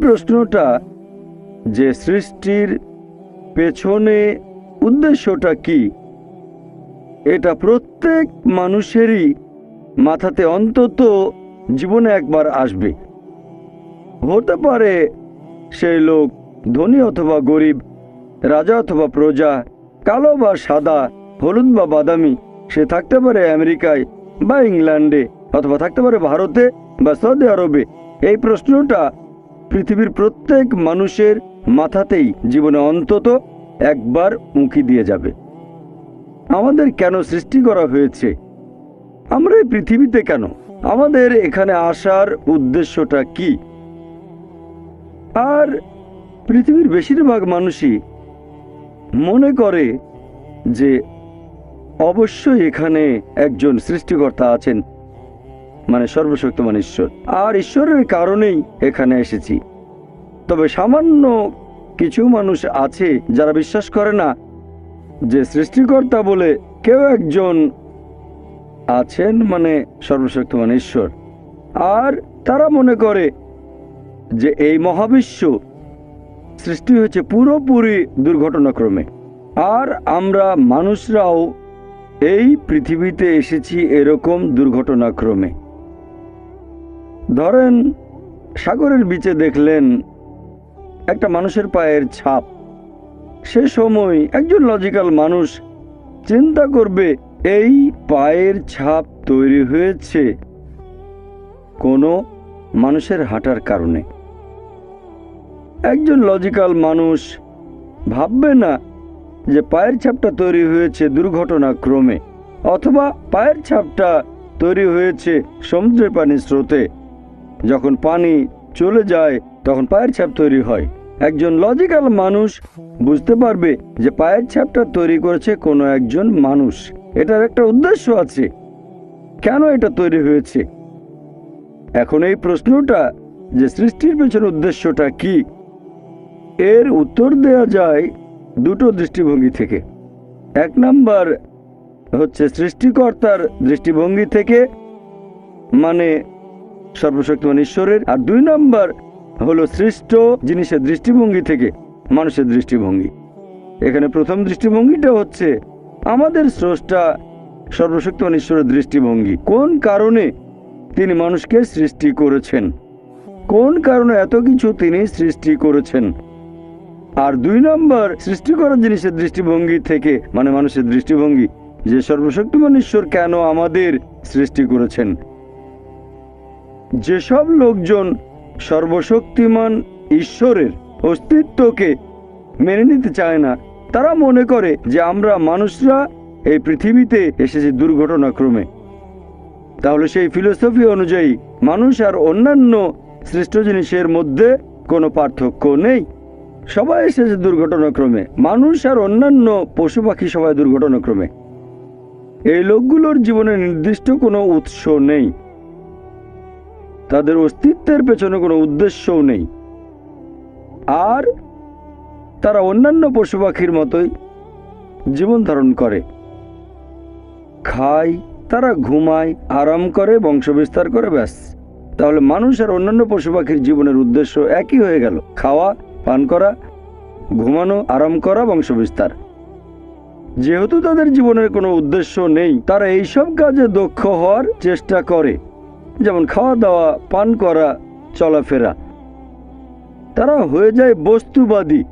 প্রশ্নটা যে সৃষ্টির পেছনে উদ্দেশ্যটা কি, এটা প্রত্যেক মানুষেরই মাথাতে অন্তত জীবনে একবার আসবে। হতে পারে সেই লোক ধনী অথবা গরিব, রাজা অথবা প্রজা, কালো বা সাদা, হলুদ বা বাদামি, সে থাকতে পারে আমেরিকায় বা ইংল্যান্ডে, অথবা থাকতে পারে ভারতে বা সৌদি আরবে। এই প্রশ্নটা পৃথিবীর প্রত্যেক মানুষের মাথাতেই জীবনে অন্তত একবার উঁকি দিয়ে যাবে। আমাদের কেন সৃষ্টি করা হয়েছে? আমরা এই পৃথিবীতে কেন? আমাদের এখানে আসার উদ্দেশ্যটা কি? আর পৃথিবীর বেশিরভাগ মানুষই মনে করে যে অবশ্যই এখানে একজন সৃষ্টিকর্তা আছেন, মানে সর্বশক্তিমান ঈশ্বর, আর ঈশ্বরের কারণেই এখানে এসেছি। তবে সামান্য কিছু মানুষ আছে যারা বিশ্বাস করে না যে সৃষ্টিকর্তা বলে কেউ একজন আছেন, মানে সর্বশক্তিমান ঈশ্বর। আর তারা মনে করে যে এই মহাবিশ্ব সৃষ্টি হয়েছে পুরোপুরি দুর্ঘটনাক্রমে, আর আমরা মানুষরাও এই পৃথিবীতে এসেছি এরকম দুর্ঘটনাক্রমে। ধরেন সাগরের বিচে দেখলেন একটা মানুষের পায়ের ছাপ। সে সময় একজন লজিক্যাল মানুষ চিন্তা করবে এই পায়ের ছাপ তৈরি হয়েছে কোনো মানুষের হাঁটার কারণে। একজন লজিক্যাল মানুষ ভাববে না যে পায়ের ছাপটা তৈরি হয়েছে দুর্ঘটনাক্রমে, অথবা পায়ের ছাপটা তৈরি হয়েছে সমুদ্রের পানির স্রোতে। যখন পানি চলে যায় তখন পায়ের ছাপ তৈরি হয়। একজন লজিক্যাল মানুষ বুঝতে পারবে যে পায়ের ছাপটা তৈরি করেছে কোনো একজন মানুষ, এটার একটা উদ্দেশ্য আছে। কেন এটা তৈরি হয়েছে? এখন এই প্রশ্নটা যে সৃষ্টির পেছনে উদ্দেশ্যটা কি, এর উত্তর দেওয়া যায় দুটো দৃষ্টিভঙ্গি থেকে। এক নাম্বার হচ্ছে সৃষ্টিকর্তার দৃষ্টিভঙ্গি থেকে, মানে সর্বশক্তিমান ঈশ্বরের। আর দুই নাম্বার হলো সৃষ্ট জিনিসের দৃষ্টিভঙ্গি থেকে, মানুষের দৃষ্টিভঙ্গি। এখানে প্রথম দৃষ্টিভঙ্গিটা হচ্ছে আমাদের স্রষ্টা সর্বশক্তিমান ঈশ্বরের দৃষ্টিভঙ্গি। কোন কারণে তিনি মানুষকে সৃষ্টি করেছেন, কোন কারণে এত কিছু তিনি সৃষ্টি করেছেন। আর দুই নম্বর সৃষ্টি করা জিনিসের দৃষ্টিভঙ্গি থেকে, মানে মানুষের দৃষ্টিভঙ্গি, যে সর্বশক্তিমান ঈশ্বর কেন আমাদের সৃষ্টি করেছেন। যেসব লোকজন সর্বশক্তিমান ঈশ্বরের অস্তিত্বকে মেনে নিতে চায় না, তারা মনে করে যে আমরা মানুষরা এই পৃথিবীতে এসেছি দুর্ঘটনাক্রমে। তাহলে সেই ফিলোসফি অনুযায়ী মানুষ আর অন্যান্য সৃষ্ট জিনিসের মধ্যে কোনো পার্থক্য নেই, সবাই এসেছে দুর্ঘটনাক্রমে। মানুষ আর অন্যান্য পশু পাখি সবাই দুর্ঘটনাক্রমে। এই লোকগুলোর জীবনে নির্দিষ্ট কোনো উৎস নেই, তাদের অস্তিত্বের পেছনে কোনো উদ্দেশ্যও নেই, আর তারা অন্যান্য পশু পাখির মতোই জীবন ধারণ করে, খায়, তারা ঘুমায়, আরাম করে, বংশবিস্তার করে, ব্যাস। তাহলে মানুষ আর অন্যান্য পশু পাখির জীবনের উদ্দেশ্য একই হয়ে গেল, খাওয়া, পান করা, ঘুমানো, আরাম করা, বংশবিস্তার। যেহেতু তাদের জীবনের কোনো উদ্দেশ্য নেই, তারা এইসব কাজে দক্ষ হওয়ার চেষ্টা করে, যেমন খাওয়া দাওয়া, পান করা, চলাফেরা। তারা হয়ে যায় বস্তুবাদী।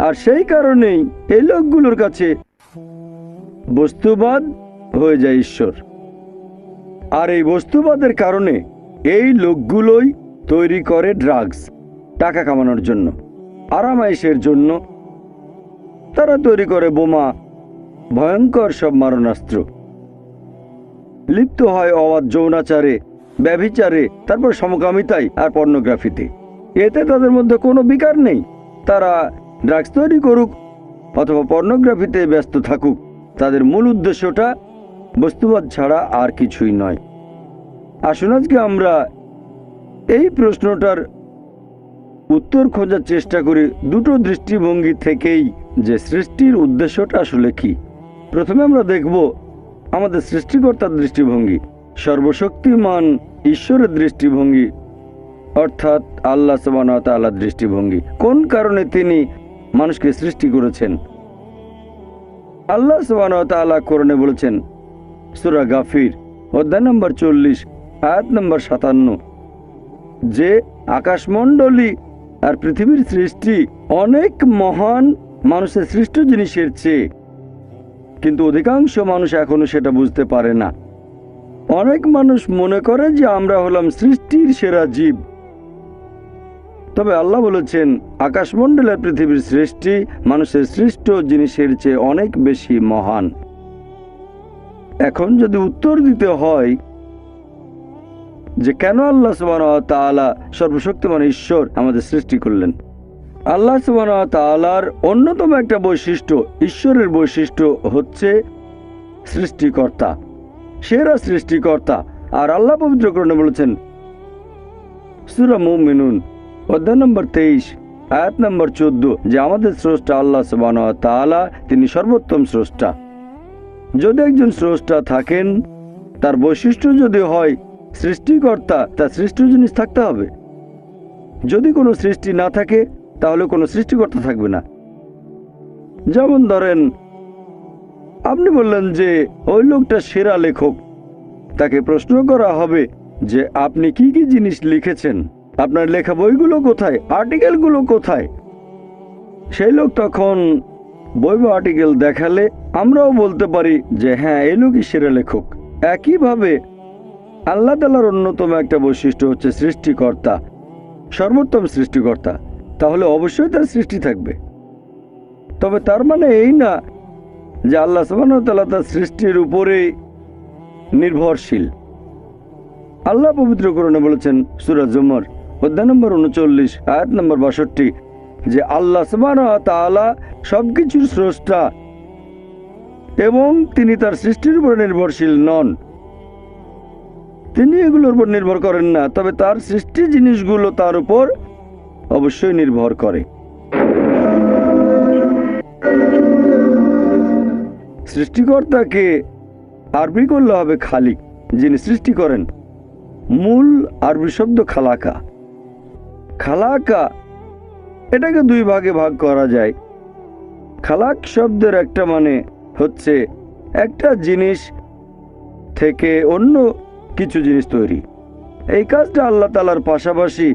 আর সেই কারণেই এই লোকগুলোর কাছে বস্তুবাদ হয়ে যায় ঈশ্বর। আর এই বস্তুবাদের কারণে এই লোকগুলোই তৈরি করে ড্রাগস, টাকা কামানোর জন্য, আরামায়েশের জন্য। তারা তৈরি করে বোমা, ভয়ঙ্কর সব মারণাস্ত্র, লিপ্ত হয় অবাধ যৌনাচারে, ব্যভিচারে, তারপর সমকামিতায় আর পর্নোগ্রাফিতে। এতে তাদের মধ্যে কোনো বিকার নেই। তারা ড্রাগস তৈরি করুক অথবা পর্নোগ্রাফিতে ব্যস্ত থাকুক, তাদের মূল উদ্দেশ্যটা বস্তুবাদ ছাড়া আর কিছুই নয়। আসুন আজকে আমরা এই প্রশ্নটার উত্তর খোঁজার চেষ্টা করি দুটো দৃষ্টিভঙ্গি থেকেই, যে সৃষ্টির উদ্দেশ্যটা আসলে কি। প্রথমে আমরা দেখব আমাদের সৃষ্টিকর্তার দৃষ্টিভঙ্গি, সর্বশক্তিমান ঈশ্বরের দৃষ্টিভঙ্গি। অর্থাৎ আল্লাহ সুবহানাহু ওয়া তাআলার দৃষ্টিভঙ্গি। কোন কারণে তিনি মানুষকে সৃষ্টি করেছেন? আল্লাহ সুবহানাহু ওয়া তাআলা কোরআনে বলেছেন, সূরা গাফির অধ্যায় নম্বর 40 আয়াত নম্বর 57, যে আকাশমণ্ডলী আর পৃথিবীর সৃষ্টি অনেক মহান মানুষের সৃষ্ট জিনিসের চেয়ে, কিন্তু অধিকাংশ মানুষ এখনো সেটা বুঝতে পারে না। অনেক মানুষ মনে করে যে আমরা হলাম সৃষ্টির সেরা জীব, তবে আল্লাহ বলেছেন আকাশমণ্ডলের পৃথিবীর সৃষ্টি মানুষের সৃষ্ট জিনিসের চেয়ে অনেক বেশি মহান। এখন যদি উত্তর দিতে হয় যে কেন আল্লাহ সুবহানাহু ওয়া তাআলা সর্বশক্তিমান ঈশ্বর আমাদের সৃষ্টি করলেন, আল্লাহ সুবহানাহু ওয়া তাআলার অন্যতম একটা বৈশিষ্ট্য, ঈশ্বরের বৈশিষ্ট্য হচ্ছে সৃষ্টিকর্তা, সেরা সৃষ্টিকর্তা। আর আল্লাহ পবিত্র কোরআনে বলেছেন সূরা মুমিনুন অধ্যায় নম্বর 23 আয়াত নম্বর 14, যে আমাদের স্রষ্টা আল্লাহ সুবহানাহু ওয়া তাআলা, তিনি সর্বোত্তম স্রষ্টা। যদি একজন স্রষ্টা থাকেন, তার বৈশিষ্ট্য যদি হয় সৃষ্টিকর্তা, তার সৃষ্ট জিনিস থাকতে হবে। যদি কোনো সৃষ্টি না থাকে তাহলে কোনো সৃষ্টিকর্তা থাকবে না। যেমন ধরেন, আপনি বললেন যে ওই লোকটা সেরা লেখক, তাকে প্রশ্ন করা হবে যে আপনি কি কি জিনিস লিখেছেন, আপনার লেখা বইগুলো কোথায়, আর্টিকেলগুলো কোথায়? সেই লোক তখন বই বা আর্টিকেল দেখালে আমরাও বলতে পারি যে হ্যাঁ, এই লোকই সেরা লেখক। একইভাবে আল্লাহ তাআলার অন্যতম একটা বৈশিষ্ট্য হচ্ছে সৃষ্টিকর্তা, সর্বোত্তম সৃষ্টিকর্তা। তাহলে অবশ্যই তার সৃষ্টি থাকবে। তবে তার মানে এই না যে আল্লাহ সুবহানাহু ওয়া তাআলা তার সৃষ্টির উপরেই নির্ভরশীল। আল্লাহ পবিত্র কোরআনে বলেছেন সূরা জুমার অধ্যায় নম্বর 39 আয়াত নম্বর 62, যে আল্লাহ সুবহানাহু ওয়া তাআলা সবকিছুর স্রষ্টা এবং তিনি তার সৃষ্টির উপর নির্ভরশীল নন। তিনি এগুলোর উপর নির্ভর করেন না, তবে তার সৃষ্টি জিনিসগুলো তার উপর অবশ্যই নির্ভর করে। সৃষ্টিকর্তাকে আরবি করলে হবে খালিক, যিনি সৃষ্টি করেন। মূল আরবি শব্দ খালাকা। খালাকা এটাকে দুই ভাগে ভাগ করা যায়। খালাক শব্দের একটা মানে হচ্ছে একটা জিনিস থেকে অন্য কিছু জিনিস তৈরি। এই কাজটা আল্লাহ তাআলার পাশাপাশি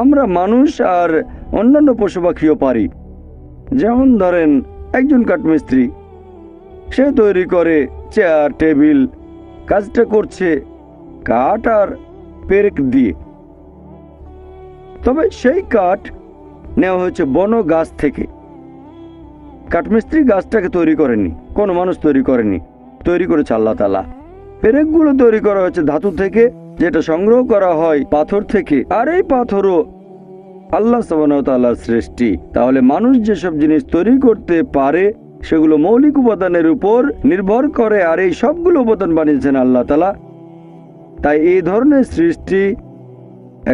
আমরা মানুষ আর অন্যান্য পশু পাখিও পারি। যেমন ধরেন, একজন কাঠমিস্ত্রি, সে তৈরি করে চেয়ার টেবিল, কাজটা করছে কাঠ আর পেরেক দিয়ে। তবে সেই কাঠ নেওয়া হয়েছে বন গাছ থেকে। কাঠমিস্ত্রি গাছটাকে তৈরি করেনি, কোনো মানুষ তৈরি করেনি, তৈরি করেছে আল্লাহ তাআলা। পেরেকগুলো তৈরি করা হয়েছে ধাতু থেকে, যেটা সংগ্রহ করা হয় পাথর থেকে, আর এই পাথরও আল্লাহ সুবহানাহু ওয়া তাআলার সৃষ্টি। তাহলে মানুষ যেসব জিনিস তৈরি করতে পারে সেগুলো মৌলিক উপাদানের উপর নির্ভর করে, আর এই সবগুলো উপাদান বানিয়েছেন আল্লাহ তাআলা। তাই এই ধরনের সৃষ্টি,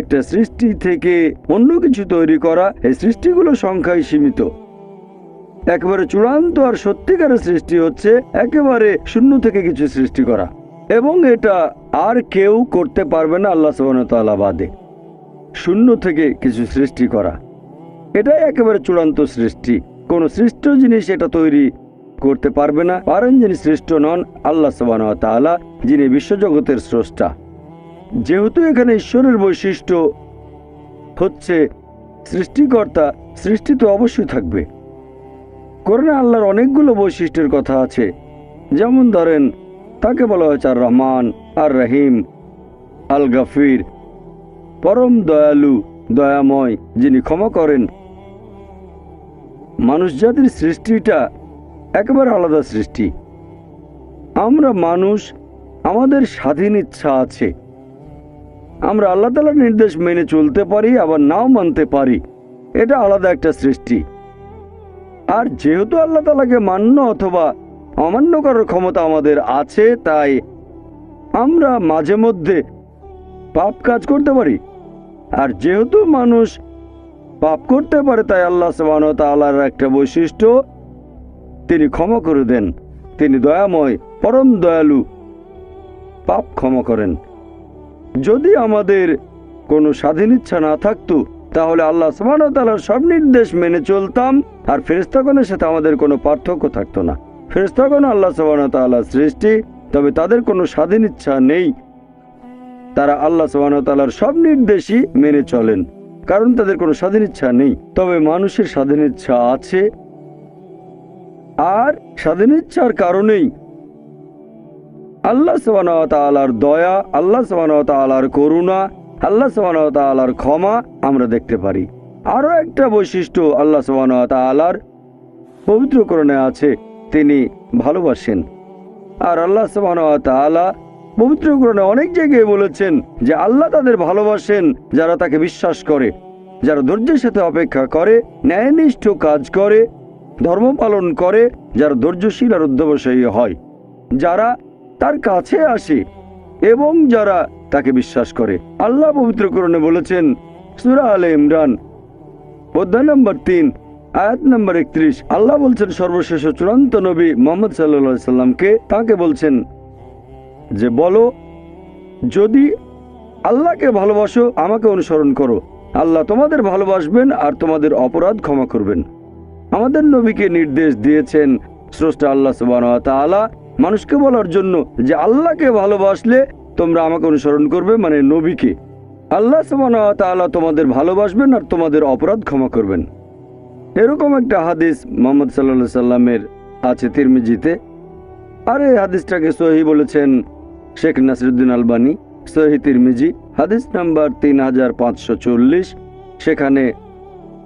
একটা সৃষ্টি থেকে অন্য কিছু তৈরি করা, এই সৃষ্টিগুলো সংখ্যায় সীমিত। একেবারে চূড়ান্ত আর সত্যিকারের সৃষ্টি হচ্ছে একেবারে শূন্য থেকে কিছু সৃষ্টি করা, এবং এটা আর কেউ করতে পারবে না আল্লাহ সুবহানাহু ওয়া তাআলা বাদে। শূন্য থেকে কিছু সৃষ্টি করা, এটাই একেবারে চূড়ান্ত সৃষ্টি। কোন সৃষ্ট জিনিস এটা তৈরি করতে পারবে না, পারেন যিনি সৃষ্ট নন আল্লাহ সুবহানাহু ওয়া তাআলা, যিনি বিশ্বজগতের স্রষ্টা। যেহেতু এখানে ঈশ্বরের বৈশিষ্ট্য হচ্ছে সৃষ্টিকর্তা, সৃষ্টি তো অবশ্যই থাকবে। কোরআনে আল্লাহর অনেকগুলো বৈশিষ্ট্যের কথা আছে। যেমন ধরেন, তাকে বলা হয়েছে আর রহমান, আর রহিম, আল গাফির, পরম দয়ালু, দয়াময়, যিনি ক্ষমা করেন। মানুষ জাতির সৃষ্টিটা একেবারে আলাদা সৃষ্টি। আমরা মানুষ, আমাদের স্বাধীন ইচ্ছা আছে। আমরা আল্লাহ তাআলার নির্দেশ মেনে চলতে পারি, আবার নাও মানতে পারি। এটা আলাদা একটা সৃষ্টি। আর যেহেতু আল্লাহ তাআলাকে মান্য অথবা অমান্য করার ক্ষমতা আমাদের আছে, তাই আমরা মাঝে মধ্যে পাপ কাজ করতে পারি। আর যেহেতু মানুষ পাপ করতে পারে, তাই আল্লাহ সুবহানাহু ওয়া তাআলার একটা বৈশিষ্ট্য, তিনি ক্ষমা করে দেন। তিনি দয়াময়, পরম দয়ালু, পাপ ক্ষমা করেন। যদি আমাদের কোনো স্বাধীন ইচ্ছা না থাকতো, তাহলে আল্লাহ সুবহানাহু ওয়া তাআলার সব নির্দেশ মেনে চলতাম, আর ফেরেশতাগণের সাথে আমাদের কোনো পার্থক্য থাকতো না। ফেরেশতাগণ আল্লাহ সুবহানাহু ওয়া তাআলার সৃষ্টি, তবে তাদের কোনো স্বাধীন ইচ্ছা নেই। তারা আল্লাহ সুবহানাহু ওয়া তাআলার সব নির্দেশই মেনে চলেন, কারণ তাদের কোনো স্বাধীন ইচ্ছা নেই। তবে মানুষের স্বাধীন ইচ্ছা আছে, আর স্বাধীন ইচ্ছার কারণেই আল্লাহ সুবহানাহু ওয়া তাআলার দয়া, আল্লাহ সুবহানাহু ওয়া তাআলার করুণা, আল্লাহ সুবহানাহু ওয়া তাআলার ক্ষমা আমরা দেখতে পারি। আরও একটা বৈশিষ্ট্য আল্লাহ সুবহানাহু ওয়া তাআলার পবিত্র কোরআনে আছে, তিনি ভালোবাসেন। আর আল্লাহ সুবহানাহু ওয়া তাআলা পবিত্র কোরআনে অনেক জায়গায় বলেছেন যে আল্লাহ তাদের ভালোবাসেন যারা তাকে বিশ্বাস করে, যারা ধৈর্যের সাথে অপেক্ষা করে, ন্যায়নিষ্ঠ কাজ করে, ধর্ম পালন করে, যারা ধৈর্যশীল আর অধ্যবসায়ী হয়, যারা তার কাছে আসে এবং যারা তাকে বিশ্বাস করে। আল্লাহ পবিত্র কোরআনে বলেছেন সূরা আলে ইমরান অধ্যায় নম্বর 3 আয়াত নম্বর 31, আল্লাহ বলছেন সর্বশেষ ও চূড়ান্ত নবী মুহাম্মদ সাল্লাল্লাহু আলাইহি সাল্লামকে, তাকে বলছেন যে বলো, যদি আল্লাহকে ভালোবাসো আমাকে অনুসরণ করো, আল্লাহ তোমাদের ভালোবাসবেন আর তোমাদের অপরাধ ক্ষমা করবেন। আমাদের নবীকে নির্দেশ দিয়েছেন স্রষ্টা আল্লাহ সুবহানাহু ওয়া তাআলা মানুষকে বলার জন্য যে আল্লাহকে ভালোবাসলে তোমরা আমাকে অনুসরণ করবে, মানে নবীকে। আল্লাহ সুবহানাহু ওয়া তাআলা তোমাদের ভালোবাসবেন আর তোমাদের অপরাধ ক্ষমা করবেন। এরকম একটা হাদিস মুহাম্মদ সাল্লাল্লাহু আলাইহি সাল্লামের আছে তিরমিজিতে, আর এই হাদিসটাকে সহিহ বলেছেন শেখ নাসিরউদ্দিন আলবানী, সহিহ তিরমিজি হাদিস নাম্বার 3540। সেখানে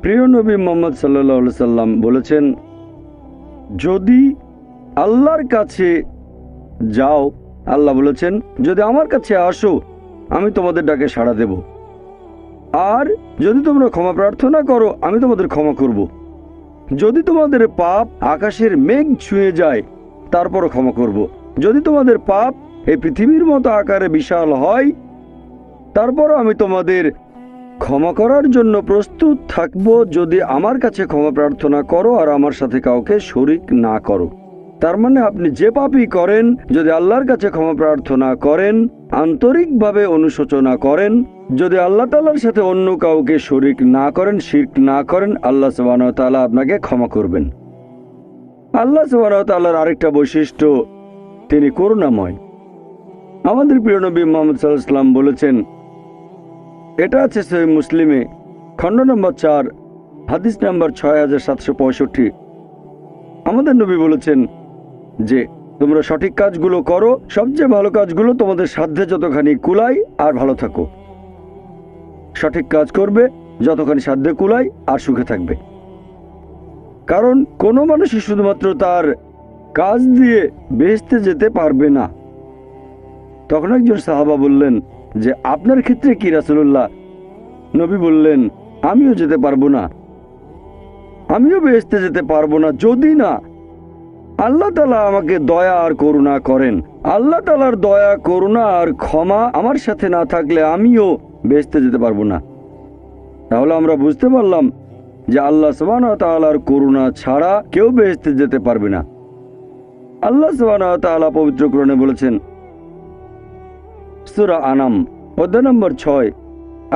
প্রিয় নবী মুহাম্মদ সাল্লাল্লাহু আলাইহি সাল্লাম বলেছেন, যদি আল্লাহর কাছে যাও, আল্লাহ বলেছেন যদি আমার কাছে আসো আমি তোমাদের ডাকে সাড়া দেব, আর যদি তোমরা ক্ষমা প্রার্থনা করো আমি তোমাদের ক্ষমা করব। যদি তোমাদের পাপ আকাশের মেঘ ছুঁয়ে যায় তারপরও ক্ষমা করব। যদি তোমাদের পাপ এই পৃথিবীর মতো আকারে বিশাল হয় তারপরও আমি তোমাদের ক্ষমা করার জন্য প্রস্তুত থাকব, যদি আমার কাছে ক্ষমা প্রার্থনা করো আর আমার সাথে কাউকে শরিক না করো। তার মানে আপনি যে পাপই করেন, যদি আল্লাহর কাছে ক্ষমা প্রার্থনা করেন, আন্তরিকভাবে অনুশোচনা করেন, যদি আল্লাহ তাআলার সাথে অন্য কাউকে শরিক না করেন, শিরক না করেন, আল্লাহ সুবহানাহু ওয়া তাআলা আপনাকে ক্ষমা করবেন। আল্লাহ সুবহানাহু ওয়া তাআলার আরেকটা বৈশিষ্ট্য, তিনি করুণাময়। আমাদের প্রিয় নবী মুহাম্মদ সাল্লাল্লাহু আলাইহি ওয়াসাল্লাম বলেছেন, এটা আছে সহিহ মুসলিমে খণ্ড নম্বর 4 হাদিস নাম্বার 6765। আমাদের নবী বলেছেন যে তোমরা সঠিক কাজগুলো করো, সবচেয়ে ভালো কাজগুলো তোমাদের সাধ্যে যতখানি কুলায়, আর ভালো থাকো। সঠিক কাজ করবে যতখানি সাধ্যে কুলায় আর সুখে থাকবে। কারণ কোনো মানুষই শুধুমাত্র তার কাজ দিয়ে বেহেশতে যেতে পারবে না। তখন একজন সাহাবা বললেন যে আপনার ক্ষেত্রে কি রাসূলুল্লাহ? নবী বললেন, আমিও যেতে পারবো না, আমিও বেহেশতে যেতে পারবো না যদি না আল্লাহ তাআলা আমাকে দয়া আর করুণা করেন। আল্লাহ তাআলার দয়া, করুণা আর ক্ষমা আমার সাথে না থাকলে আমিও বেহেশতে যেতে পারবো না। তাহলে আমরা বুঝতে পারলাম যে আল্লাহ সুবহানাহু ওয়া তাআলার করুণা ছাড়া কেউ বেহেশতে যেতে পারবে না। আল্লাহ সুবহানাহু ওয়া তাআলা পবিত্র কোরআনে বলেছেন সূরা আনাম অধ্যায় নম্বর 6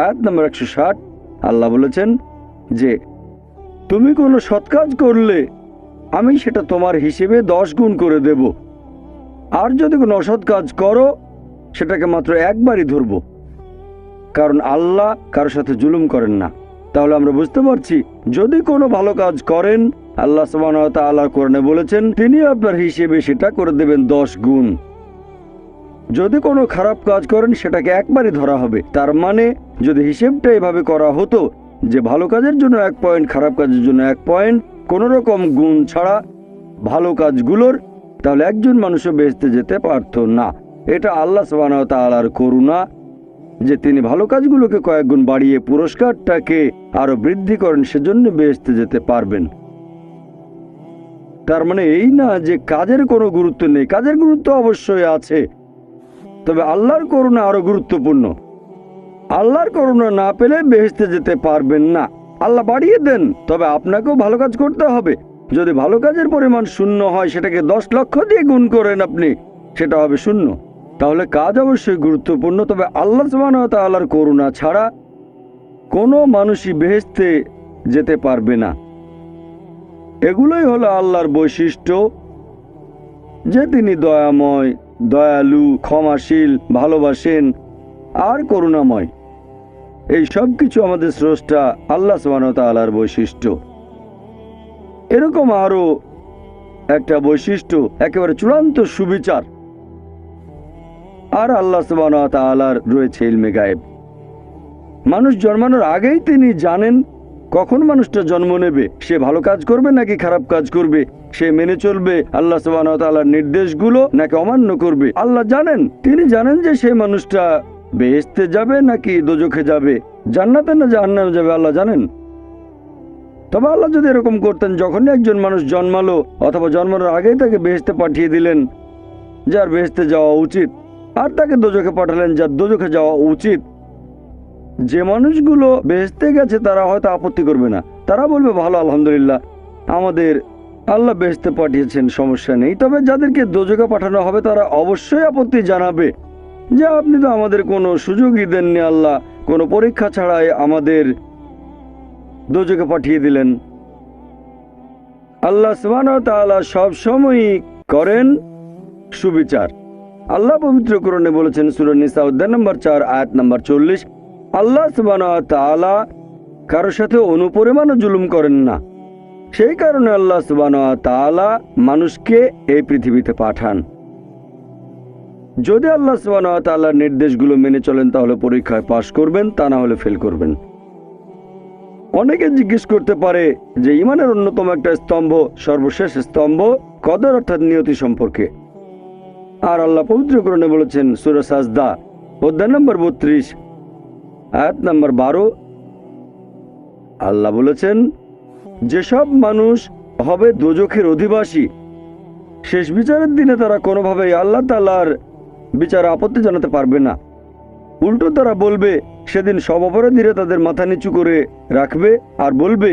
আয়াত নম্বর 160, আল্লাহ বলেছেন যে তুমি কোনো সৎ কাজ করলে আমি সেটা তোমার হিসেবে 10 গুণ করে দেব, আর যদি কোনো অসৎ কাজ করো সেটাকে মাত্র একবারই ধরব, কারণ আল্লাহ কারোর সাথে জুলুম করেন না। তাহলে আমরা বুঝতে পারছি যদি কোনো ভালো কাজ করেন, আল্লাহ সুবহানাহু ওয়া তাআলা কোরআনে বলেছেন তিনি আপনার হিসেবে সেটা করে দেবেন 10 গুণ। যদি কোনো খারাপ কাজ করেন সেটাকে একবারই ধরা হবে। তার মানে যদি হিসেবটা এভাবে করা হতো যে ভালো কাজের জন্য 1 পয়েন্ট, খারাপ কাজের জন্য 1 পয়েন্ট, কোনো রকম গুণ ছাড়া ভালো কাজগুলোর, তাহলে একজন মানুষও বেহেশতে যেতে পারতো না। এটা আল্লাহ সুবহানাহু ওয়া তাআলার করুণা যে তিনি ভালো কাজগুলোকে কয়েক গুণ বাড়িয়ে পুরস্কারটাকে আরো বৃদ্ধি করেন, সেজন্য বেহেশতে যেতে পারবেন। তার মানে এই না যে কাজের কোনো গুরুত্ব নেই, কাজের গুরুত্ব অবশ্যই আছে, তবে আল্লাহর করুণা আরো গুরুত্বপূর্ণ। আল্লাহর করুণা না পেলে বেহেশতে যেতে পারবেন না। আল্লাহ বাড়িয়ে দেন, তবে আপনাকেও ভালো কাজ করতে হবে। যদি ভালো কাজের পরিমাণ 0 হয়, সেটাকে 10 লক্ষ দিয়ে গুণ করেন আপনি, সেটা হবে 0। তাহলে কাজ অবশ্যই গুরুত্বপূর্ণ, তবে আল্লাহ সুবহানাহু ওয়া তাআলার করুণা ছাড়া কোনো মানুষই বেহেশতে যেতে পারবে না। এগুলোই হলো আল্লাহর বৈশিষ্ট্য, যে তিনি দয়াময়, দয়ালু, ক্ষমাশীল, ভালোবাসেন আর করুণাময়। এই সব কিছু আমাদের স্রষ্টা আল্লাহ সুবহানাহু ওয়া তাআলার বৈশিষ্ট্য। এরকম আরও একটা বৈশিষ্ট্য, একেবারে চূড়ান্ত সুবিচার। আর আল্লাহ সুবহানাহু ওয়া তাআলার রয়েছে ইলমে গায়েব। মানুষ জন্মানোর আগেই তিনি জানেন কখন মানুষটা জন্ম নেবে, সে ভালো কাজ করবে নাকি খারাপ কাজ করবে, সে মেনে চলবে আল্লাহ সুবহানাহু ওয়া তাআলার নির্দেশগুলো নাকি অমান্য করবে। আল্লাহ জানেন, তিনি জানেন যে সেই মানুষটা বেহেশতে যাবে নাকি দোজখে যাবে, জান্নাতে না জাহান্নামে যাবে, আল্লাহ জানেন। তবে আল্লাহ যদি এরকম করতেন, যখনই একজন মানুষ জন্মালো অথবা জন্মানোর আগেই তাকে বেহেশতে পাঠিয়ে দিলেন যার বেহেশতে যাওয়া উচিত, আর তাকে দোজখে পাঠালেন যার দোজখে যাওয়া উচিত, যে মানুষগুলো বেহেশতে গেছে তারা হয়তো আপত্তি করবে না, তারা বলবে ভালো, আলহামদুলিল্লাহ, আমাদের আল্লাহ বেহেশতে পাঠিয়েছেন, সমস্যা নেই। তবে যাদেরকে দোজখে পাঠানো হবে তারা অবশ্যই আপত্তি জানাবে যে আপনি তো আমাদের কোনো সুযোগই দেননি, আল্লাহ কোনো পরীক্ষা ছাড়াই আমাদের দোজখে পাঠিয়ে দিলেন। আল্লাহ সুবহানাহু ওয়া তাআলা সবসময়ই করেন সুবিচার। আল্লাহ পবিত্র কোরআনে বলেছেন সূরা নিসা অধ্যায় নম্বর 4 আয়াত নম্বর 40, আল্লাহ সুবহানাহু ওয়া তাআলা কারোর সাথে অনুপরিমাণও জুলুম করেন না। সেই কারণে আল্লাহ সুবহানাহু ওয়া তাআলা মানুষকে এই পৃথিবীতে পাঠান। যদি আল্লাহ সুবহানাহু ওয়া তাআলার নির্দেশগুলো মেনে চলেন তাহলে পরীক্ষায় পাশ করবেন, তা না হলে ফেল করবেন। অনেকে জিজ্ঞেস করতে পারে যে ঈমানের অন্যতম একটা স্তম্ভ, সর্বশেষ স্তম্ভ কদর অর্থাৎ নিয়তি সম্পর্কে। আর আল্লাহ পবিত্র কোরআনে বলেছেন সূরা সাজদা অধ্যায় নম্বর 32 আয়াত নম্বর 12, আল্লাহ বলেছেন যেসব মানুষ হবে দোজখের অধিবাসী, শেষ বিচারের দিনে তারা কোনোভাবেই আল্লাহ তাআলার বিচারে আপত্তি জানাতে পারবে না। উল্টো তারা বলবে, সেদিন সব অপরাধীরা তাদের মাথা নিচু করে রাখবে আর বলবে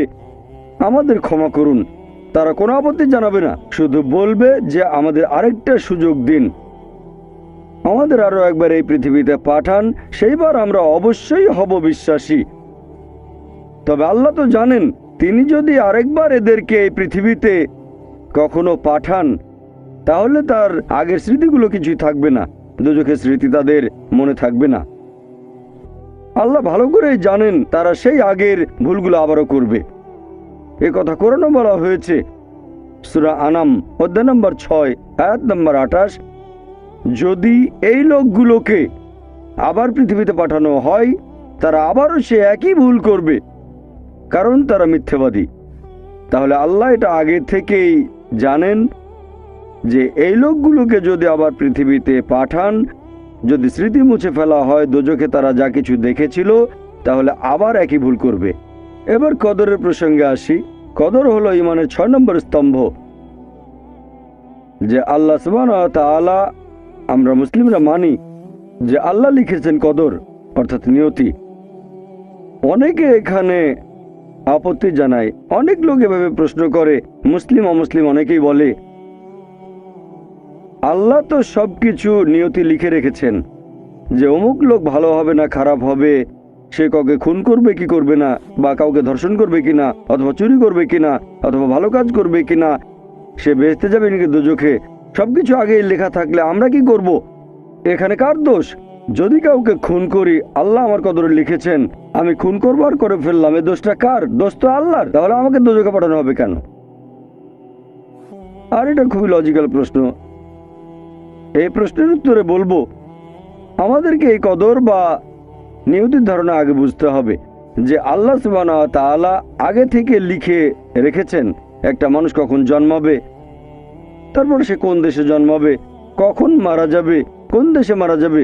আমাদের ক্ষমা করুন। তারা কোনো আপত্তি জানাবে না, শুধু বলবে যে আমাদের আরেকটা সুযোগ দিন, আমাদের আরো একবার এই পৃথিবীতে পাঠান, সেইবার আমরা অবশ্যই হব বিশ্বাসী। তবে আল্লাহ তো জানেন, তিনি যদি আরেকবার এদেরকে এই পৃথিবীতে কখনো পাঠান তাহলে তার আগের স্মৃতিগুলো কিছুই থাকবে না, দোজখের স্মৃতি তাদের মনে থাকবে না। আল্লাহ ভালো করেই জানেন তারা সেই আগের ভুলগুলো আবারও করবে। এ কথা কোরআনে বলা হয়েছে সূরা আনাম অধ্যায় নম্বর 6 আয়াত নম্বর 28, যদি এই লোকগুলোকে আবার পৃথিবীতে পাঠানো হয় তারা আবারও সে একই ভুল করবে, কারণ তারা মিথ্যাবাদী। তাহলে আল্লাহ এটা আগে থেকেই জানেন যে এই লোকগুলোকে যদি আবার পৃথিবীতে পাঠান, যদি স্মৃতি মুছে ফেলা হয় দোজখে তারা যা কিছু দেখেছিল, তাহলে আবার একই ভুল করবে। এবার কদরের প্রসঙ্গে আসি। কদর হলো ঈমানের 6 নম্বর স্তম্ভ, যে আল্লাহ সুবহানাহু ওয়া তাআলা, আমরা মুসলিমরা মানি যে আল্লাহ লিখেছেন কদর অর্থাৎ নিয়তি। অনেকে এখানে আপত্তি জানায়, অনেক লোক এভাবে প্রশ্ন করে, মুসলিম অমুসলিম অনেকেই বলে আল্লাহ তো সবকিছু নিয়তি লিখে রেখেছেন, যে অমুক লোক ভালো হবে না খারাপ হবে, সে কাউকে খুন করবে কি করবে না, বা কাউকে ধর্ষণ করবে কিনা, অথবা চুরি করবে কিনা, অথবা ভালো কাজ করবে কিনা, সে বেহেশতে যাবে নাকি দোজখে, সবকিছু আগেই লেখা থাকলে আমরা কি করব? এখানে কার দোষ? যদি কাউকে খুন করি, আল্লাহ আমার কদরে লিখেছেন, আমি খুন করবো আর করে ফেললাম, এই দোষটা কার? দোষ তো আল্লাহর। তাহলে আমাকে দোজখে পাঠানো হবে কেন? আর এটা খুবই লজিক্যাল প্রশ্ন। এই প্রশ্নের উত্তরে বলবো, আমাদেরকে এই কদর বা নিয়তির ধারণা আগে বুঝতে হবে যে আল্লাহ সুবহানাহু ওয়া তাআলা আগে থেকে লিখে রেখেছেন একটা মানুষ কখন জন্মাবে, তারপর সে কোন দেশে জন্মাবে, কখন মারা যাবে, কোন দেশে মারা যাবে।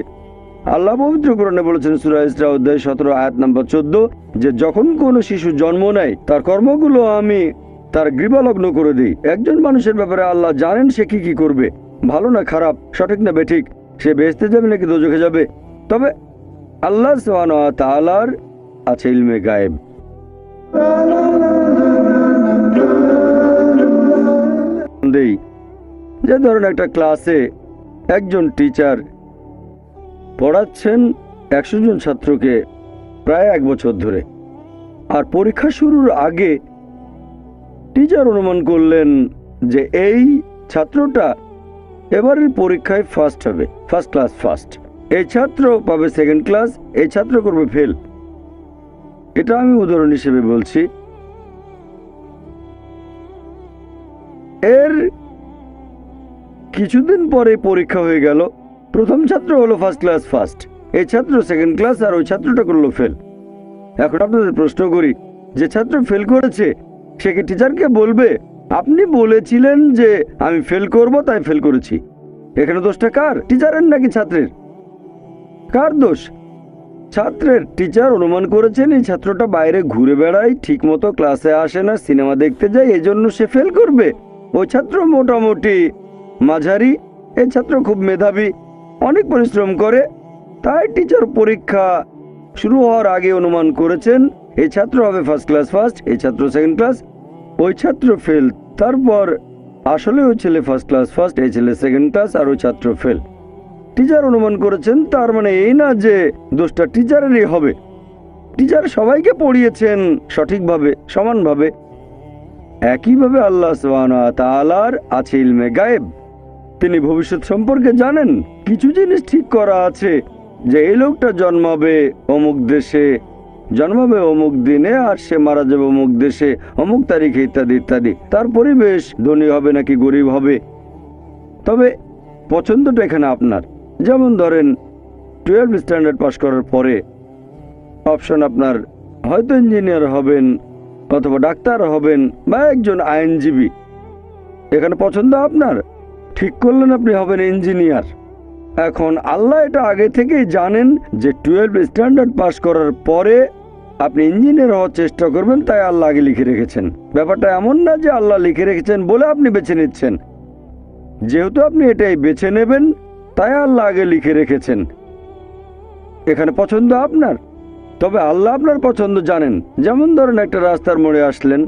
আল্লাহ পবিত্র কোরআনে বলেছেন সূরা ইসরা অধ্যায় 17 আয়াত নম্বর 14, যে যখন কোনো শিশু জন্ম নেয় তার কর্মগুলো আমি তার গৃহলগ্ন করে দিই। একজন মানুষের ব্যাপারে আল্লাহ জানেন সে কি কি করবে, ভালো না খারাপ, সঠিক না বেঠিক, সে বেহেশতে যাবে নাকি দোজখে যাবে। তবে আল্লাহ সুবহানাহু ওয়া তাআলার আছে ইলমে গায়েব। যে ধরুন একটা ক্লাসে একজন টিচার পড়াচ্ছেন 100 জন ছাত্রকে প্রায় 1 বছর ধরে। আর পরীক্ষা শুরুর আগে টিচার অনুমান করলেন যে এই ছাত্রটা এবারের পরীক্ষায় ফার্স্ট হবে, ফার্স্ট ক্লাস ফার্স্ট। এই ছাত্র পাবে সেকেন্ড ক্লাস, এই ছাত্র করবে ফেল। এটা আমি উদাহরণ হিসেবে বলছি। এর কিছুদিন পরে পরীক্ষা হয়ে গেল, প্রথম ছাত্র হলো ফার্স্ট ক্লাস ফার্স্ট, এই ছাত্র সেকেন্ড ক্লাস, আর ওই ছাত্রটা করলো ফেল। এখন আপনাদের প্রশ্ন করি, যে ছাত্র ফেল করেছে সে কি টিচারকে বলবে আপনি বলেছিলেন যে আমি ফেল করব তাই ফেল করেছি? এখানে দোষটা কার, টিচারের নাকি ছাত্রের? কার দোষ? ছাত্রের। টিচার অনুমান করেছেন এই ছাত্রটা বাইরে ঘুরে বেড়ায়, ঠিক মতো ক্লাসে আসে না, সিনেমা দেখতে যায়, এই জন্য সে ফেল করবে। ওই ছাত্র মোটামুটি মাঝারি, এই ছাত্র খুব মেধাবী, অনেক পরিশ্রম করে, তাই টিচার পরীক্ষা শুরু হওয়ার আগে অনুমান করেছেন এই ছাত্র হবে ফার্স্ট ক্লাস ফার্স্ট, এই ছাত্র সেকেন্ড ক্লাস, ওই ছাত্র ফেল। তারপর আসলে ওই ছেলে ফার্স্ট ক্লাস ফার্স্ট, এই ছেলে সেকেন্ড ক্লাস, আর ওই ছাত্র ফেল। টিচার অনুমান করেছেন, তার মানে এই না যে দোষটা টিচারেরই হবে। টিচার সবাইকে পড়িয়েছেন সঠিকভাবে, সমানভাবে। একইভাবে আল্লাহ সুবহানাহু ওয়া তাআলার আছে ইলমে গায়েব, তিনি ভবিষ্যৎ সম্পর্কে জানেন। কিছু জিনিস ঠিক করা আছে যে এই লোকটা জন্মাবে অমুক দেশে, জন্মাবে অমুক দিনে, আর সে মারা যাবে অমুক দেশে অমুক তারিখে, ইত্যাদি ইত্যাদি। তার পরিবেশ ধনী হবে নাকি গরিব হবে, তবে পছন্দটা এখানে আপনার। যেমন ধরেন 12 স্ট্যান্ডার্ড পাস করার পরে অপশন আপনার হয়তো ইঞ্জিনিয়ার হবেন, অথবা ডাক্তার হবেন, বা একজন আইনজীবী। এখানে পছন্দ আপনার, ঠিক করলেন আপনি হবেন ইঞ্জিনিয়ার। এখন আল্লাহ এটা আগে থেকেই জানেন যে 12 স্ট্যান্ডার্ড পাস করার পরে আপনি ইঞ্জিনিয়ার হওয়ার চেষ্টা করবেন, তাই আল্লাহ আগে লিখে রেখেছেন। ব্যাপারটা এমন না যে আল্লাহ লিখে রেখেছেন বলে আপনি বেছে নিচ্ছেন। যেহেতু আপনি এটাই বেছে নেবেন, তাই আল্লাহ আগে লিখে রেখেছেন। এখানে পছন্দ আপনার, তবে আল্লাহ আপনার পছন্দ জানেন। যেমন ধরেন একটা রাস্তার মোড়ে আসলেন,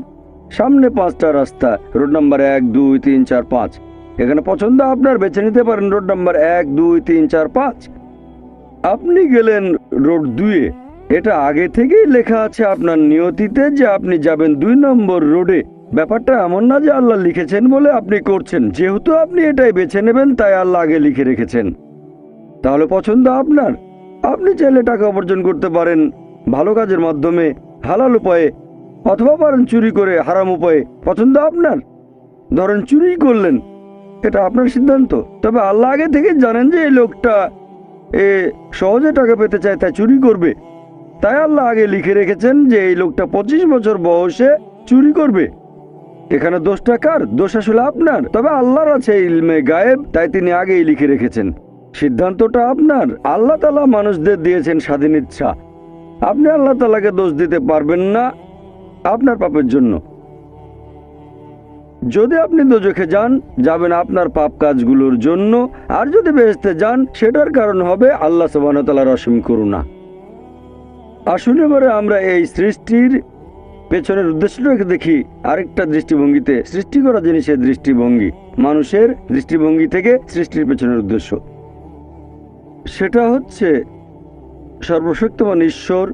সামনে 5টা রাস্তা, রোড নাম্বার 1, 2, 3, 4, 5। এখানে পছন্দ আপনার, বেছে নিতে পারেন রোড নাম্বার 1, 2, 3, 4, 5। আপনি গেলেন রোড 2-এ, এটা আগে থেকেই লেখা আছে আপনার নিয়তিতে যে আপনি যাবেন 2 নম্বর রোডে। ব্যাপারটা এমন না যে আল্লাহ লিখেছেন বলে আপনি করছেন। যেহেতু আপনি এটাই বেছে নেবেন, তাই আল্লাহ আগে লিখে রেখেছেন। তাহলে পছন্দ আপনার। আপনি চাইলে টাকা উপার্জন করতে পারেন ভালো কাজের মাধ্যমে, হালাল উপায়ে, অথবা পারেন চুরি করে হারাম উপায়ে। পছন্দ আপনার। ধরেন চুরি করলেন, এটা আপনার সিদ্ধান্ত। তবে আল্লাহ আগে থেকে জানেন যে এই লোকটা সহজে টাকা পেতে চায়, তাই চুরি করবে। তাই আল্লাহ আগে লিখে রেখেছেন যে এই লোকটা 25 বছর বয়সে চুরি করবে। এখানে দোষটা কার? দোষ আসলে আপনার। তবে আল্লাহর আছে ইলমে গায়েব, তাই তিনি আগেই লিখে রেখেছেন। সিদ্ধান্তটা আপনার। আল্লাহ তাআলা মানুষদের দিয়েছেন স্বাধীন ইচ্ছা। আপনি আল্লাহ তাআলাকে দোষ দিতে পারবেন না আপনার পাপের জন্য। যদি আপনি দোজখে যান, যাবেন আপনার পাপ কাজগুলোর জন্য, আর যদি বেহেশতে যান, সেটার কারণ হবে আল্লাহ সুবহানাহু ওয়া তাআলার অসীম করুণা। আসলে এবারে আমরা এই সৃষ্টির পেছনের উদ্দেশ্যটাকে দেখি আরেকটা দৃষ্টিভঙ্গিতে। সৃষ্টি করা জিনিসের দৃষ্টিভঙ্গি, মানুষের দৃষ্টিভঙ্গি থেকে সৃষ্টির পেছনের উদ্দেশ্য, সেটা হচ্ছে সর্বশক্তিমান ঈশ্বর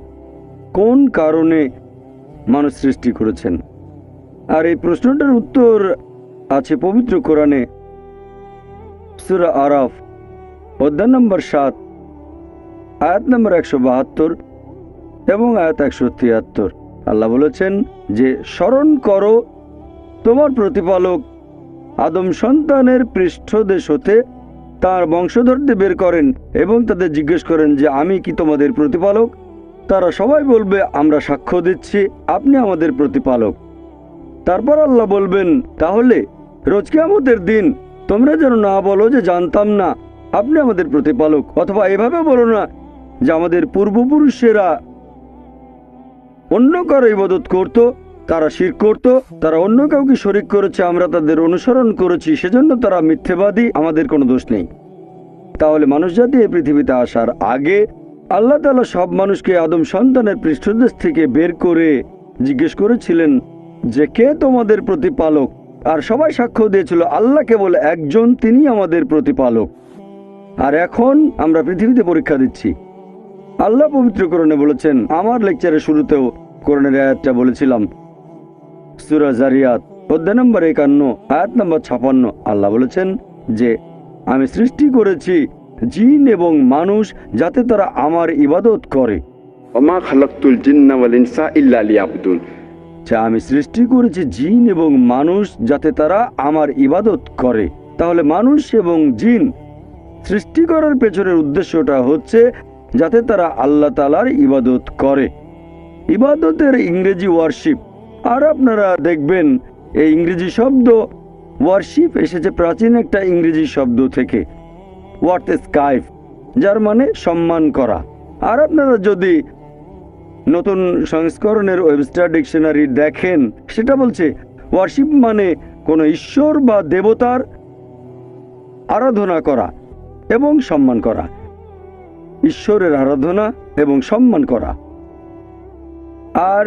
কোন কারণে মানুষ সৃষ্টি করেছেন। আর এই প্রশ্নটার উত্তর আছে পবিত্র কোরআনে, সূরা আরাফ অধ্যায় নম্বর 7, আয়াত নম্বর 172 এবং আয়াত 173। আল্লাহ বলেছেন যে স্মরণ করো তোমার প্রতিপালক আদম সন্তানের পৃষ্ঠদেশ হতে তার বংশধরদের বের করেন এবং তাদের জিজ্ঞেস করেন যে আমি কি তোমাদের প্রতিপালক? তারা সবাই বলবে আমরা সাক্ষ্য দিচ্ছি আপনি আমাদের প্রতিপালক। তারপর আল্লাহ বলবেন তাহলে রোজ কিয়ামতের দিন তোমরা যেন না বলো যে জানতাম না আপনি আমাদের প্রতিপালক, অথবা এভাবে বলো না যে আমাদের পূর্বপুরুষেরা অন্য কারো ইবাদত করত, তারা শিরক করত, তারা অন্য কাউকে শরীক করেছে, আমরা তাদের অনুসরণ করেছি, সেজন্য তারা মিথ্যেবাদী, আমাদের কোনো দোষ নেই। তাহলে মানুষ জাতি এই পৃথিবীতে আসার আগে আল্লাহ তাআলা সব মানুষকে আদম সন্তানের পৃষ্ঠদেশ থেকে বের করে জিজ্ঞেস করেছিলেন যে কে তোমাদের প্রতিপালক, আর সবাই সাক্ষ্য দিয়েছিল আল্লাহ কেবল একজন, তিনি আমাদের প্রতিপালক। আর এখন আমরা পৃথিবীতে পরীক্ষা দিচ্ছি। আল্লাহ পবিত্র কোরআনে বলেছেন, আমার লেকচারের শুরুতেও কোরআনের আয়াতটা বলেছিলাম, সূরা জারিয়াত অধ্যায় নম্বর 51 আয়াত নম্বর 56। আল্লাহ বলেছেন যে আমি সৃষ্টি করেছি জিন এবং মানুষ যাতে তারা আমার ইবাদত করে। ওমা খালাকতুল জিন্না ওয়াল ইনসা ইল্লা লিয়াবুদুন। আমি সৃষ্টি করেছি জিন এবং মানুষ যাতে তারা আমার ইবাদত করে। তাহলে মানুষ এবং জিন সৃষ্টি করার পেছনের উদ্দেশ্যটা হচ্ছে যাতে তারা আল্লাহ তাআলার ইবাদত করে। ইবাদতের ইংরেজি ওয়ারশিপ। আর আপনারা দেখবেন এই ইংরেজি শব্দ ওয়ারশিপ এসেছে প্রাচীন একটা ইংরেজি শব্দ থেকে, ওয়ার্টস্কাইফ, যার মানে সম্মান করা। আর আপনারা যদি নতুন সংস্করণের ওয়েবস্টার ডিকশনারি দেখেন, সেটা বলছে ওয়ারশিপ মানে কোনো ঈশ্বর বা দেবতার আরাধনা করা এবং সম্মান করা। ঈশ্বরের আরাধনা এবং সম্মান করা। আর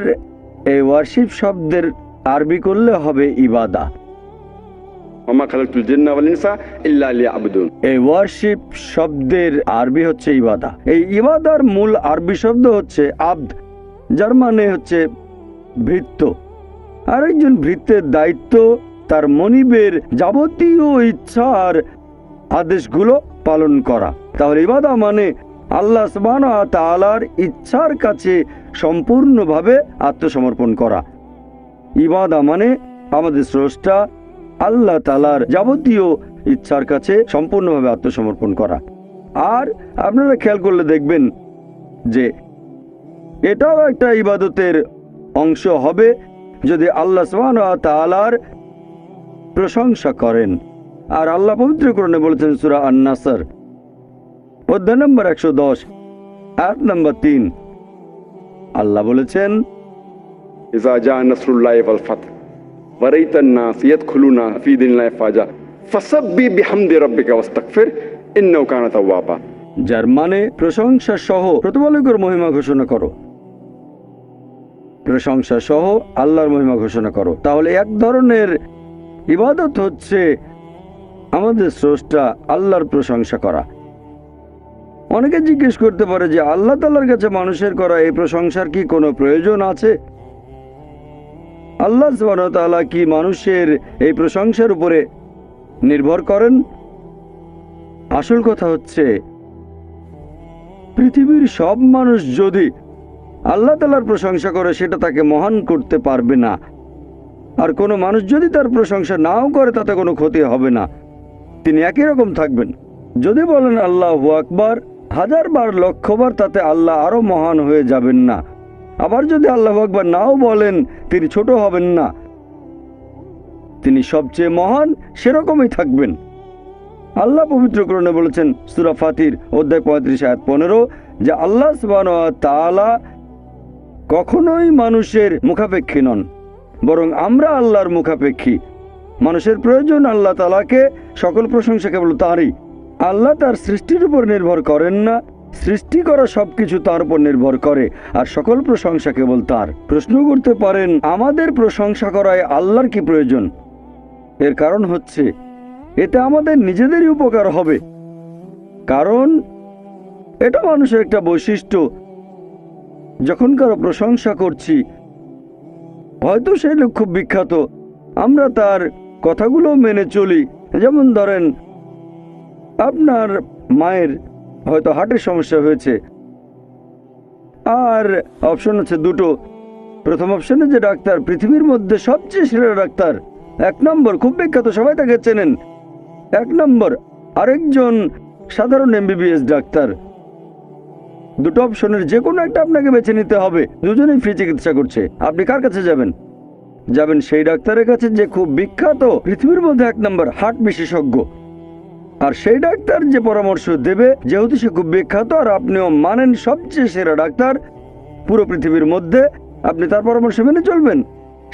এই ওয়ারশিপ শব্দের আরবি করলে হবে ইবাদা। ওমা খালাকতুল জিন্না ওয়াল ইনসা ইল্লা লিয়াবুদুন। এই ওয়ারশিপ শব্দের আরবি হচ্ছে ইবাদা। এই ইবাদার মূল আরবি শব্দ হচ্ছে আবদ, যার মানে হচ্ছে ভৃত্য। আর একজন ভৃত্যের দায়িত্ব তার মনিবের যাবতীয় ইচ্ছার আদেশগুলো পালন করা। তাহলে ইবাদা মানে আল্লাহ সুবহানাহু ওয়া তাআলার ইচ্ছার কাছে সম্পূর্ণভাবে আত্মসমর্পণ করা। ইবাদা মানে আমাদের স্রষ্টা আল্লাহ তাআলার যাবতীয় ইচ্ছার কাছে সম্পূর্ণভাবে আত্মসমর্পণ করা। আর আপনারা খেয়াল করলে দেখবেন যে এটাও একটা ইবাদতের অংশ হবে যদি আল্লাহ সুবহানাহু ওয়া তাআলার প্রশংসা করেন। আর আল্লাহ পবিত্র কোরআনে বলেছেন সূরা আন-নাসর অধ্যায় নম্বর 110 আয়াত নম্বর 3। আল্লাহ বলেছেন, ইযা জা নাসরুল্লাহি ওয়াল ফাত ওয়া রাআইতান নাস ইয়াদখুলুনা ফি দীনিল্লাহি ফাজা ফাসাব্বিহ বিহামদি রাব্বিকা ওয়াস্তাগফির ইন্নাহু কানা তাওয়াবা। যার মানে প্রশংসা সহ প্রতিপালকের মহিমা ঘোষণা করো। প্রশংসা সহ আল্লাহর মহিমা ঘোষণা করো। তাহলে এক ধরনের ইবাদত হচ্ছে আমাদের স্রষ্টা আল্লাহর প্রশংসা করা। অনেকে জিজ্ঞেস করতে পারে যে আল্লাহ তাআলার কাছে মানুষের করা এই প্রশংসার কি কোনো প্রয়োজন আছে? আল্লাহ সুবহানাহু ওয়া তাআলা কি মানুষের এই প্রশংসার উপরে নির্ভর করেন? আসল কথা হচ্ছে পৃথিবীর সব মানুষ যদি আল্লাহ তাআলার প্রশংসা করে সেটা তাকে মহান করতে পারবে না। আর কোনো মানুষ যদি তার প্রশংসা নাও করে তাতে কোনো ক্ষতি হবে না, তিনি একই রকম থাকবেন। যদি বলেন আল্লাহু আকবার 1000 বার 1,00,000 বার, তাতে আল্লাহ আরো মহান হয়ে যাবেন না। আবার যদি আল্লাহু আকবার নাও বলেন তিনি ছোট হবেন না, তিনি সবচেয়ে মহান সেরকমই থাকবেন। আল্লাহ পবিত্র কোরআনে বলেছেন সূরা ফাতির অধ্যায় 35 আয়াত 15 যে আল্লাহ সুবহানাহু ওয়া তাআলা কখনোই মানুষের মুখাপেক্ষী নন, বরং আমরা আল্লাহর মুখাপেক্ষী। মানুষের প্রয়োজন আল্লাহ তাআলাকে, সকল প্রশংসা কেবল তাঁরই। আল্লাহ তার সৃষ্টির উপর নির্ভর করেন না, সৃষ্টি করা সবকিছু তার উপর নির্ভর করে, আর সকল প্রশংসা কেবল তার। প্রশ্ন করতে পারেন আমাদের প্রশংসা করায় আল্লাহর কি প্রয়োজন? এর কারণ হচ্ছে এটা আমাদের নিজেদেরই উপকার হবে, কারণ এটা মানুষের একটা বৈশিষ্ট্য। যখন কারো প্রশংসা করছি, হয়তো সেই লোক খুব বিখ্যাত, আমরা তার কথাগুলো মেনে চলি। যেমন ধরেন আপনার মায়ের হয়তো হার্টের সমস্যা হয়েছে, আর অপশন আছে দুটো। প্রথম অপশনে যে ডাক্তার পৃথিবীর মধ্যে সবচেয়ে সেরা ডাক্তার, 1 নম্বর, খুব বিখ্যাত, সবাই তাকে চেনেন, 1 নম্বর। আরেকজন সাধারণ MBBS ডাক্তার। দুটো অপশনের যে কোনো একটা আপনাকে বেছে নিতে হবে। দুজনেই ফ্রি চিকিৎসা করছে। আপনি কার কাছে যাবেন? যাবেন সেই ডাক্তারের কাছে যে খুব বিখ্যাত, পৃথিবীর মধ্যে 1 নম্বর হার্ট বিশেষজ্ঞ। আর সেই ডাক্তার যে পরামর্শ দেবে, যেহেতু সে খুব বিখ্যাত আর আপনিও মানেন সবচেয়ে সেরা ডাক্তার পুরো পৃথিবীর মধ্যে, আপনি তার পরামর্শ মেনে চলবেন।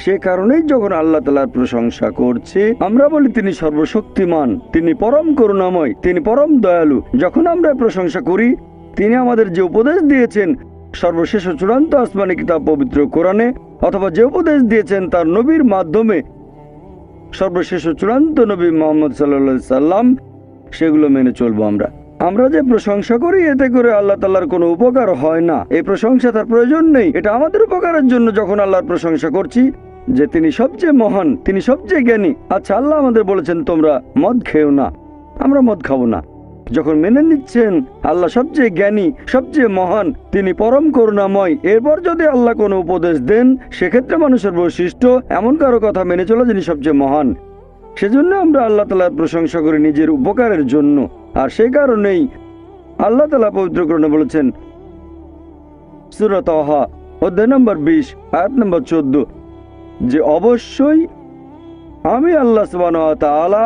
সে কারণেই যখন আল্লাহ তাআলার প্রশংসা করছি, আমরা বলি তিনি সর্বশক্তিমান, তিনি পরম করুণাময়, তিনি পরম দয়ালু। যখন আমরা প্রশংসা করি, তিনি আমাদের যে উপদেশ দিয়েছেন সর্বশেষ ও চূড়ান্ত আসমানি কিতাব পবিত্র কোরআনে, অথবা যে উপদেশ দিয়েছেন তার নবীর মাধ্যমে সর্বশেষ ও চূড়ান্ত নবী মুহাম্মদ সাল্লাল্লাহু আলাইহি সাল্লাম, সেগুলো মেনে চলবো আমরা। আমরা যে প্রশংসা করি এতে করে আল্লাহ তাআলার কোনো উপকার হয় না। এই প্রশংসা তার প্রয়োজন নেই। এটা আমাদের উপকারের জন্য যখন আল্লাহর প্রশংসা করছি যে তিনি সবচেয়ে মহান, তিনি সবচেয়ে জ্ঞানী। আচ্ছা, আল্লাহ আমাদের বলেছেন তোমরা মদ খেও না, আমরা মদ খাবো না। যখন মেনে নিচ্ছেন আল্লাহ সবচেয়ে জ্ঞানী, সবচেয়ে মহান, তিনি পরম করুণাময়, এরপর যদি আল্লাহ কোনো উপদেশ দেন সেক্ষেত্রে মানুষের বৈশিষ্ট্য এমন কারো কথা মেনে চলা যিনি সবচেয়ে মহান। সেজন্য আমরা আল্লাহ তাআলার প্রশংসা করি নিজের উপকারের জন্য। আর সেই কারণেই আল্লাহ তাআলা পবিত্র কোরআনে বলেছেন সূরা তাহা অধ্যায় নম্বর 20 আয়াত নম্বর 14 যে অবশ্যই আমি আল্লাহ সুবহানাহু ওয়া তাআলা,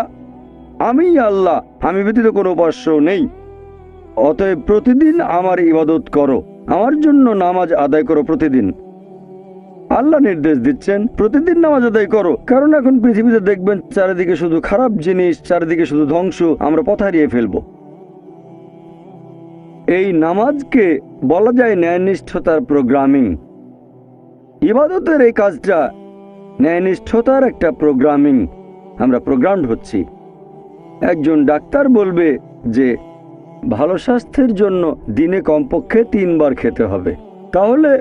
আমি আল্লাহ, আমি ব্যতীত কোনো উপাস্য নেই। অতএব প্রতিদিন আমার ইবাদত করো, আমার জন্য নামাজ আদায় করো প্রতিদিন। আল্লাহ নির্দেশ দিচ্ছেন প্রতিদিন নামাজ আদায় করো, কারণ এখন পৃথিবীতে দেখবেন চারিদিকে শুধু খারাপ জিনিস, চারিদিকে শুধু ধ্বংস, আমরা পথ হারিয়ে ফেলবো। এই নামাজকে বলা যায় ন্যায়নিষ্ঠতার প্রোগ্রামিং। ইবাদতের এই কাজটা ন্যায়নিষ্ঠতার একটা প্রোগ্রামিং। আমরা প্রোগ্রামড হচ্ছি। একজন ডাক্তার বলবে যে ভালো স্বাস্থ্যের জন্য দিনে কমপক্ষে 3 বার খেতে হবে, তাহলে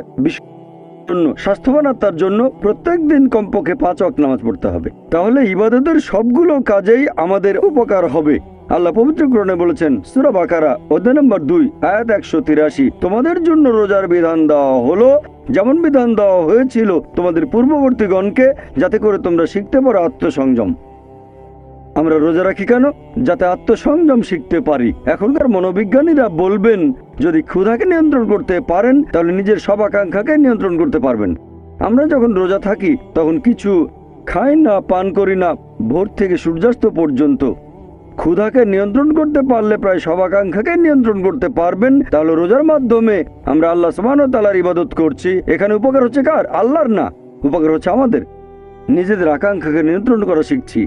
স্বাস্থ্যবান আত্মার জন্য প্রত্যেক দিন কমপক্ষে 5 ওয়াক্ত নামাজ পড়তে হবে। তাহলে ইবাদতের সবগুলো কাজেই আমাদের উপকার হবে। আল্লাহ পবিত্র কোরআনে বলেছেন সূরা বাকারা অধ্যায় নম্বর 2 আয়াত 183 তোমাদের জন্য রোজার বিধান দেওয়া হলো যেমন বিধান দেওয়া হয়েছিল তোমাদের পূর্ববর্তীগণকে, যাতে করে তোমরা শিখতে পারো আত্মসংযম। আমরা রোজা রাখি কেন? যাতে আত্মসংযম শিখতে পারি। এখনকার মনোবিজ্ঞানীরা বলবেন যদি ক্ষুধাকে নিয়ন্ত্রণ করতে পারেন তাহলে নিজের সব আকাঙ্ক্ষাকে নিয়ন্ত্রণ করতে পারবেন। আমরা যখন রোজা থাকি তখন কিছু খাই না, পান করি না ভোর থেকে সূর্যাস্ত পর্যন্ত। ক্ষুধাকে নিয়ন্ত্রণ করতে পারলে প্রায় সব আকাঙ্ক্ষাকে নিয়ন্ত্রণ করতে পারবেন। তাহলে রোজার মাধ্যমে আমরা আল্লাহ সুবহানাহু ওয়া তাআলার ইবাদত করছি। এখানে উপকার হচ্ছে কার? আল্লাহর না, উপকার হচ্ছে আমাদের। নিজেদের আকাঙ্ক্ষাকে নিয়ন্ত্রণ করা শিখছি।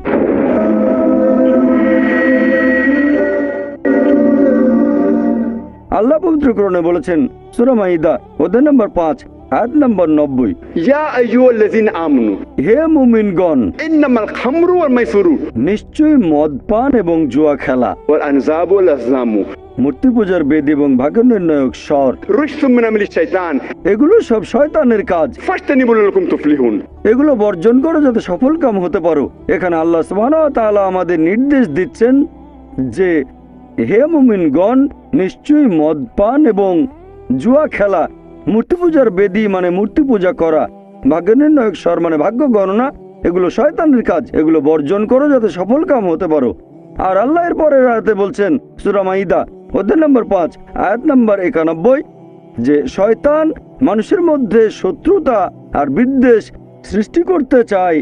আল্লাহ পবিত্র কোরআনে বলেছেন সূরা মাইদা অধ্যায় নম্বর 5 আয়াত নম্বর 90 ইয়া আইয়ুহাল্লাযিনা আমানু হে মুমিনগণ ইন্নামাল খামরু ওয়াল মাইসিরু নিশ্চয়ই মদ পান এবং জুয়া খেলা ওয়াল আনযাবু ওয়াল আজলামু মূর্তি পূজার বেদ এবং ভাগ্য নির্ণায়ক স্বর রিজসুম মিন আমালিশ শাইতান এগুলো সব শয়তানের কাজ। ফাজতানিবু লাকুম তুফলিহুন এগুলো বর্জন করো যাতে সফল কাম হতে পারো। এখানে আল্লাহ সুবহানাহু ওয়া তাআলা আমাদের নির্দেশ দিচ্ছেন যে হে মুমিনগণ নিশ্চয়ই মদ পান এবং জুয়া খেলা, মূর্তি পূজার বেদি মানে মূর্তি পূজা করা, ভাগ্য নির্ণায়ক স্বর মানে ভাগ্য গণনা, এগুলো শয়তানের কাজ। এগুলো বর্জন করো যাতে সফল কাম হতে পারো। আর আল্লাহ এর পরের আয়াতে বলছেন সূরা মাইদা অধ্যায় নম্বর 5 আয়াত নম্বর 91 যে শয়তান মানুষের মধ্যে শত্রুতা আর বিদ্বেষ সৃষ্টি করতে চায়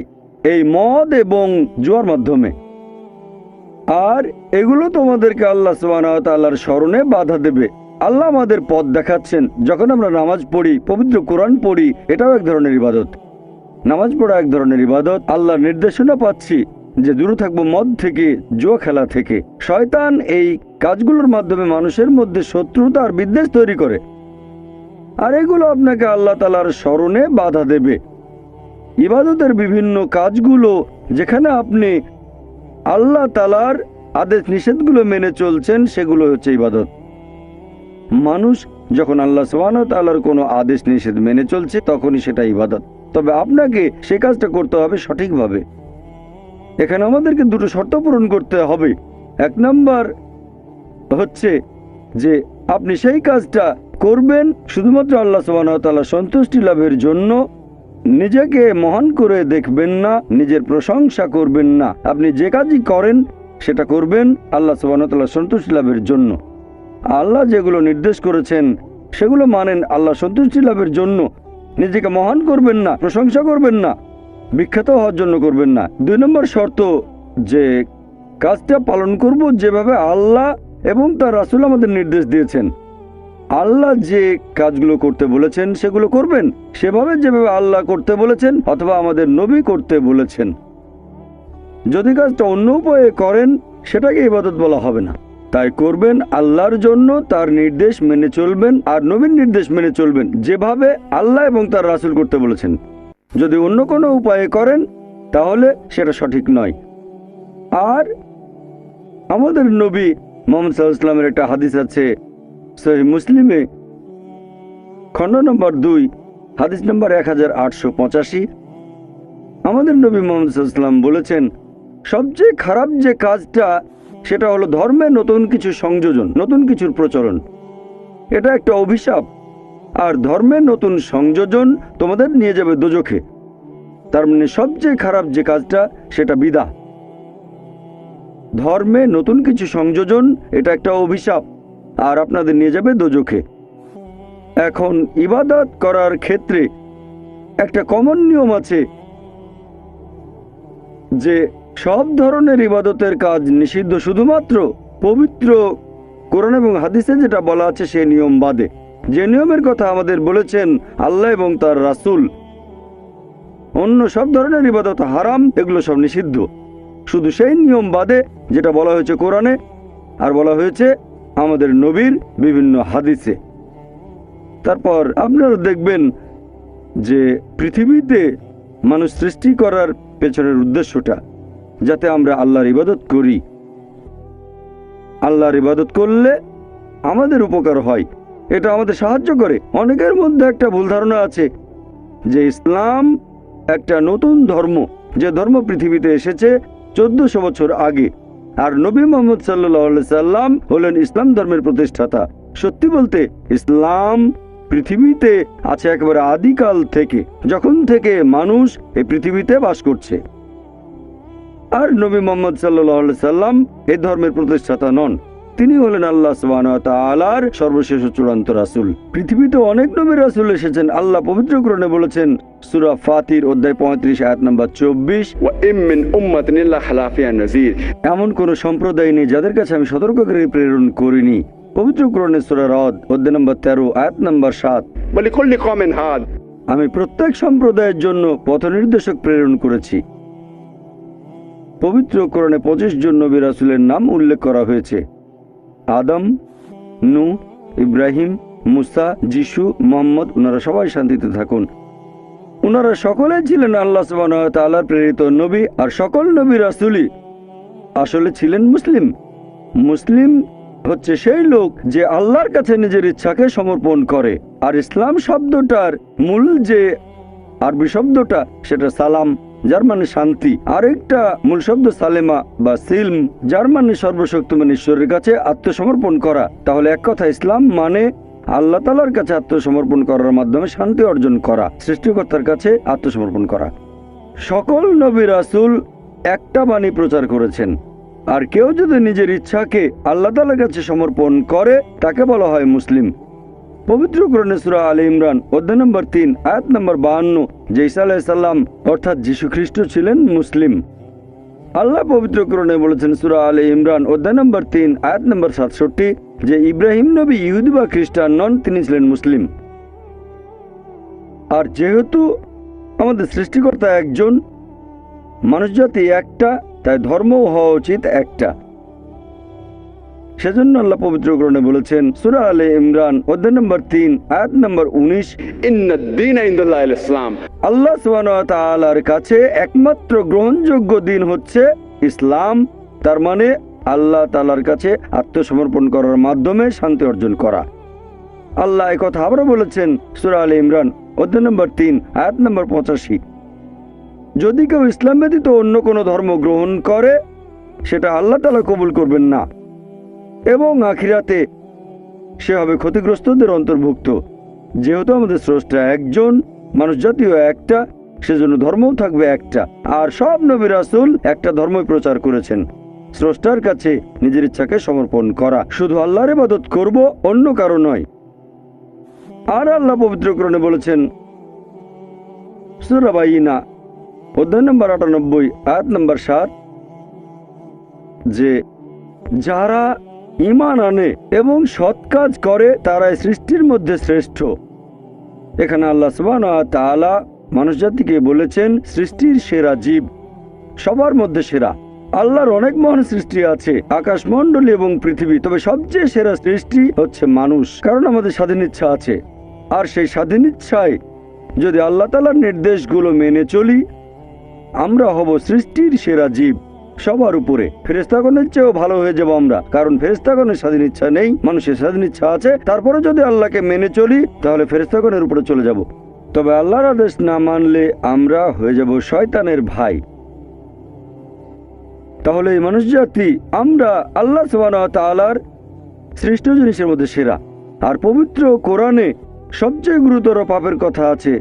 এই মদ এবং জুয়ার মাধ্যমে। আর এগুলো তোমাদেরকে আল্লাহ সুবহানাহু ওয়া তাআলার স্মরণে বাধা দেবে। আল্লাহ আমাদের পথ দেখাচ্ছেন। যখন আমরা নামাজ পড়ি, পবিত্র কোরআন পড়ি, এটাও এক ধরনের ইবাদত। নামাজ পড়া এক ধরনের ইবাদত। আল্লাহর নির্দেশনা পাচ্ছি যে দূরে থাকবো মদ থেকে, জুয়া খেলা থেকে। শয়তান এই কাজগুলোর মাধ্যমে মানুষের মধ্যে শত্রুতা আর বিদ্বেষ তৈরি করে, আর এগুলো আপনাকে আল্লাহ তাআলার স্মরণে বাধা দেবে। ইবাদতের বিভিন্ন কাজগুলো যেখানে আপনি আল্লাহ তাআলার আদেশ নিষেধগুলো মেনে চলছেন সেগুলো হচ্ছে ইবাদত। মানুষ যখন আল্লাহ সুবহানাহু ওয়া তাআলার কোনো আদেশ নিষেধ মেনে চলছে তখনই সেটা ইবাদত। তবে আপনাকে সে কাজটা করতে হবে সঠিকভাবে। এখানে আমাদেরকে দুটো শর্ত পূরণ করতে হবে। 1 নম্বর হচ্ছে যে আপনি সেই কাজটা করবেন শুধুমাত্র আল্লাহ সুবহানাহু ওয়া তাআলার সন্তুষ্টি লাভের জন্য। নিজেকে মহান করে দেখবেন না, নিজের প্রশংসা করবেন না। আপনি যে কাজই করেন সেটা করবেন আল্লাহ সুবহানাহু ওয়া তাআলার সন্তুষ্টি লাভের জন্য। আল্লাহ যেগুলো নির্দেশ করেছেন সেগুলো মানেন আল্লাহ সন্তুষ্টি লাভের জন্য। নিজেকে মহান করবেন না, প্রশংসা করবেন না, বিখ্যাত হওয়ার জন্য করবেন না। 2 নম্বর শর্ত যে কাজটা পালন করব যেভাবে আল্লাহ এবং তার রাসূল আমাদের নির্দেশ দিয়েছেন। আল্লাহ যে কাজগুলো করতে বলেছেন সেগুলো করবেন সেভাবে যেভাবে আল্লাহ করতে বলেছেন অথবা আমাদের নবী করতে বলেছেন। যদি কাজটা অন্য উপায়ে করেন সেটাকে ইবাদত বলা হবে না। তাই করবেন আল্লাহর জন্য, তার নির্দেশ মেনে চলবেন আর নবীর নির্দেশ মেনে চলবেন যেভাবে আল্লাহ এবং তার রাসূল করতে বলেছেন। যদি অন্য কোনো উপায়ে করেন তাহলে সেটা সঠিক নয়। আর আমাদের নবী মুহাম্মদ সাল্লাল্লাহু আলাইহি ওয়াসাল্লামের একটা হাদিস আছে সহিহ মুসলিমে, খণ্ড নম্বর 2, হাদিস নম্বর 1885। আমাদের নবী মুহাম্মদ সাল্লাল্লাহু আলাইহি ওয়াসাল্লাম বলেছেন, সবচেয়ে খারাপ যে কাজটা সেটা হলো ধর্মে নতুন কিছু সংযোজন, নতুন কিছুর প্রচলন। এটা একটা অভিশাপ। আর ধর্মে নতুন সংযোজন তোমাদের নিয়ে যাবে দোজখে। তার মানে সবচেয়ে খারাপ যে কাজটা সেটা বিদআহ। ধর্মে নতুন কিছু সংযোজন এটা একটা অভিশাপ, আর আপনাদের নিয়ে যাবে দোজখে। এখন ইবাদত করার ক্ষেত্রে একটা কমন নিয়ম আছে যে সব ধরনের ইবাদতের কাজ নিষিদ্ধ, শুধুমাত্র পবিত্র কোরআন এবং হাদিসে যেটা বলা আছে সেই নিয়ম বাদে। যে নিয়মের কথা আমাদের বলেছেন আল্লাহ এবং তার রাসূল, অন্য সব ধরনের ইবাদত হারাম, এগুলো সব নিষিদ্ধ, শুধু সেই নিয়ম বাদে যেটা বলা হয়েছে কোরআনে আর বলা হয়েছে আমাদের নবীর বিভিন্ন হাদিসে। তারপর আপনারা দেখবেন যে পৃথিবীতে মানুষ সৃষ্টি করার পেছনের উদ্দেশ্যটা যাতে আমরা আল্লাহর ইবাদত করি। আল্লাহর ইবাদত করলে আমাদের উপকার হয়, এটা আমাদের সাহায্য করে। অনেকের মধ্যে একটা ভুল ধারণা আছে যে ইসলাম একটা নতুন ধর্ম, যে ধর্ম পৃথিবীতে এসেছে 1400 বছর আগে, আর নবী মুহাম্মদ সাল্লাল্লাহু আলাইহি সাল্লাম হলেন ইসলাম ধর্মের প্রতিষ্ঠাতা। সত্যি বলতে ইসলাম পৃথিবীতে আছে একেবারে আদিকাল থেকে, যখন থেকে মানুষ এই পৃথিবীতে বাস করছে। আর নবী মুহাম্মদ সাল্লাল্লাহু আলাইহি সাল্লাম এই ধর্মের প্রতিষ্ঠাতা নন, তিনি হলেন আল্লাহ সুবহানাহু ওয়া তাআলার সর্বশেষ ও চূড়ান্ত রাসূল। পৃথিবীতে অনেক নবী রাসূল এসেছেন। আল্লাহ পবিত্র কোরআনে বলেছেন সূরা ফাতির অধ্যায় 35 আয়াত নম্বর 24, وإن من أمة إلا خلا فيها نذير। এমন কোন সম্প্রদায় নেই যাদের কাছে আমি সতর্ককারী প্রেরণ করিনি। পবিত্র কোরআনে সূরা রদ অধ্যায় নম্বর 13 আয়াত নম্বর 7, ولكل قوم هاد। আমি প্রত্যেক সম্প্রদায়ের জন্য পথনির্দেশক প্রেরণ করেছি। পবিত্র কোরআনে 25 জন নবী রাসূলের নাম উল্লেখ করা হয়েছে। আদম, নূহ, ইব্রাহিম, মুসা, যিশু, মুহাম্মদ, ওনারা সবাই শান্তিতে থাকুন। ওনারা সকলেই ছিলেন আল্লাহ সুবহানাহু ওয়া তাআলার প্রেরিত নবী, আর সকল নবী রাসূলই আসলে ছিলেন মুসলিম। মুসলিম হচ্ছে সেই লোক যে আল্লাহর কাছে নিজের ইচ্ছাকে সমর্পণ করে। আর ইসলাম শব্দটার মূল যে আরবি শব্দটা সেটা সালাম, যার মানে শান্তি। আরেকটা মূল শব্দ সালেমা বা সিলম, যার মানে সর্বশক্তিমান ঈশ্বরের কাছে আত্মসমর্পণ করা। তাহলে এক কথা ইসলাম মানে আল্লাহ তাআলার কাছে আত্মসমর্পণ করার মাধ্যমে শান্তি অর্জন করা, সৃষ্টিকর্তার কাছে আত্মসমর্পণ করা। সকল নবী রাসূল একটা বাণী প্রচার করেছেন, আর কেউ যদি নিজের ইচ্ছাকে আল্লাহ তাআলার কাছে সমর্পণ করে তাকে বলা হয় মুসলিম। পবিত্র কোরআনে সূরা আলে ইমরান অধ্যায় নম্বর 3 আয়াত নম্বর 52, যে ঈসা আলাইহিস সালাম অর্থাৎ যীশু খ্রিস্ট ছিলেন মুসলিম। আল্লাহ পবিত্র কোরআনে বলেছেন সূরা আলে ইমরান অধ্যায় নম্বর 3 আয়াত নম্বর 67, যে ইব্রাহিম নবী ইহুদি বা খ্রিস্টান নন, তিনি ছিলেন মুসলিম। আর যেহেতু আমাদের সৃষ্টিকর্তা একজন, মানুষ জাতি একটা, তাই ধর্মও হওয়া উচিত একটা। সেজন্য আল্লাহ পবিত্র কোরআনে বলেছেন সূরা আলে ইমরান অধ্যায় নম্বর 3 আয়াত নম্বর 19, إن الدين عند الله الإسلام। আল্লাহ সুবহানাহু ওয়া তাআলার কাছে একমাত্র গ্রহণযোগ্য দিন হচ্ছে ইসলাম। তার মানে আল্লাহ তাআলার কাছে আত্মসমর্পণ করার মাধ্যমে শান্তি অর্জন করা। আল্লাহ এই কথা আবারও বলেছেন সূরা আলে ইমরান অধ্যায় নম্বর 3 আয়াত নম্বর 85, যদি কেউ ইসলাম ব্যতীত অন্য কোনো ধর্ম গ্রহণ করে সেটা আল্লাহ তাআলা কবুল করবেন না, এবং আখিরাতে সে হবে ক্ষতিগ্রস্তদের অন্তর্ভুক্ত। যেহেতু আমাদের স্রষ্টা একজন, মানুষ জাতীয় একটা, সেজন্য ধর্মও থাকবে একটা। আর সব নবী রাসূল একটা ধর্মই প্রচার করেছেন, স্রষ্টার কাছে নিজের ইচ্ছাকে সমর্পণ করা। শুধু আল্লাহর ইবাদত করব, অন্য কারো নয়। আর আল্লাহ পবিত্র কোরআনে বলেছেন সূরা বাইনা অধ্যায় নম্বর 98 আয়াত নম্বর 7, যে যারা ঈমান আনে এবং সৎ কাজ করে তারাই সৃষ্টির মধ্যে শ্রেষ্ঠ। এখানে আল্লাহ সুবহানাহু ওয়া তাআলা মানুষ জাতিকে বলেছেন সৃষ্টির সেরা জীব, সবার মধ্যে সেরা। আল্লাহর অনেক মহান সৃষ্টি আছে, আকাশমণ্ডলী এবং পৃথিবী, তবে সবচেয়ে সেরা সৃষ্টি হচ্ছে মানুষ, কারণ আমাদের স্বাধীন ইচ্ছা আছে। আর সেই স্বাধীন ইচ্ছায় যদি আল্লাহ তাআলার নির্দেশগুলো মেনে চলি, আমরা হব সৃষ্টির সেরা জীব, সবার উপরে। ফেরেশতাগণের চেয়েও ভালো হয়ে যাব আমরা, কারণ ফেরেশতাগণের স্বাধীন ইচ্ছা নেই, মানুষের স্বাধীন ইচ্ছা আছে। তারপরে যদি আল্লাহকে মেনে চলি তাহলে ফেরেশতাগণের উপরে চলে যাব। তবে আল্লাহর আদেশ না মানলে আমরা হয়ে যাব শয়তানের ভাই। তাহলে এই মানুষ জাতি আমরা আল্লাহ সুবহানাহু ওয়া তাআলার সৃষ্ট জিনিসের মধ্যে সেরা। আর পবিত্র কোরআনে সবচেয়ে গুরুতর পাপের কথা আছে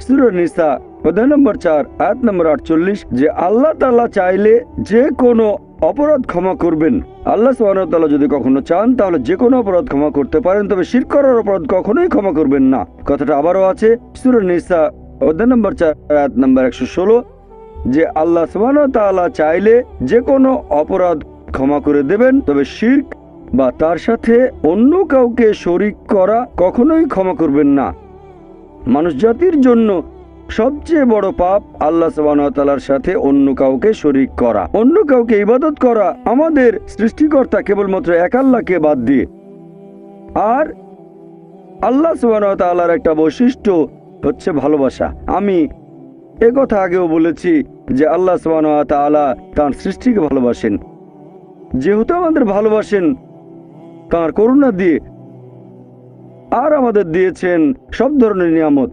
সূরা নিসা অধ্যায় নম্বর 4 আয়াত নম্বর 48, যে আল্লাহ তাআলা চাইলে যে কোনো অপরাধ ক্ষমা করবেন। আল্লাহ সুবহানাহু ওয়া তাআলা যদি কখনো চান তাহলে যে কোনো অপরাধ ক্ষমা করতে পারেন, তবে শিরক করার অপরাধ কখনোই ক্ষমা করবেন না। কথাটা আবারও আছে সূরা নিসা অধ্যায় নম্বর 4 আয়াত নম্বর 116, যে আল্লাহ সুবহানাহু ওয়া তাআলা চাইলে যে কোনো অপরাধ ক্ষমা করে দেবেন, তবে শিরক বা তার সাথে অন্য কাউকে শরীক করা কখনোই ক্ষমা করবেন না। মানুষ জাতির জন্য সবচেয়ে বড় পাপ আল্লাহ সুবহানাহু ওয়া তাআলার সাথে অন্য কাউকে শরীক করা, অন্য কাউকে ইবাদত করা আমাদের সৃষ্টিকর্তা কেবলমাত্র এক আল্লাহকে বাদ দিয়ে। আর আল্লাহ সুবহানাহু ওয়া তাআলার একটা বৈশিষ্ট্য হচ্ছে ভালোবাসা। আমি কথা আগেও বলেছি যে আল্লাহ সুবহানাহু ওয়া তাআলা তাঁর সৃষ্টিকে ভালোবাসেন। যেহেতু আমাদের ভালোবাসেন তাঁর করুণা দিয়ে, আর আমাদের দিয়েছেন সব ধরনের নিয়ামত।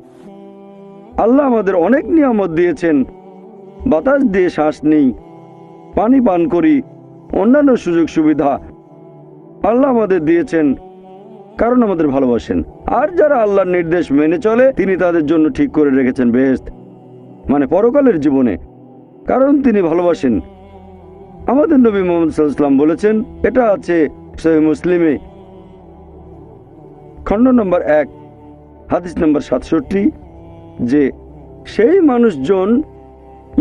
আল্লাহ আমাদের অনেক নিয়ামত দিয়েছেন, বাতাস দিয়ে শ্বাস নিই, পানি পান করি, অন্যান্য সুযোগ সুবিধা আল্লাহ আমাদের দিয়েছেন কারণ আমাদের ভালোবাসেন। আর যারা আল্লাহর নির্দেশ মেনে চলে তিনি তাদের জন্য ঠিক করে রেখেছেন বেহেশত, মানে পরকালের জীবনে, কারণ তিনি ভালোবাসেন। আমাদের নবী মুহাম্মদ সাল্লাল্লাহু আলাইহি ওয়াসাল্লাম বলেছেন, এটা আছে সহিহ মুসলিমে খণ্ড নম্বর 1 হাদিস নম্বর 67, যে সেই মানুষজন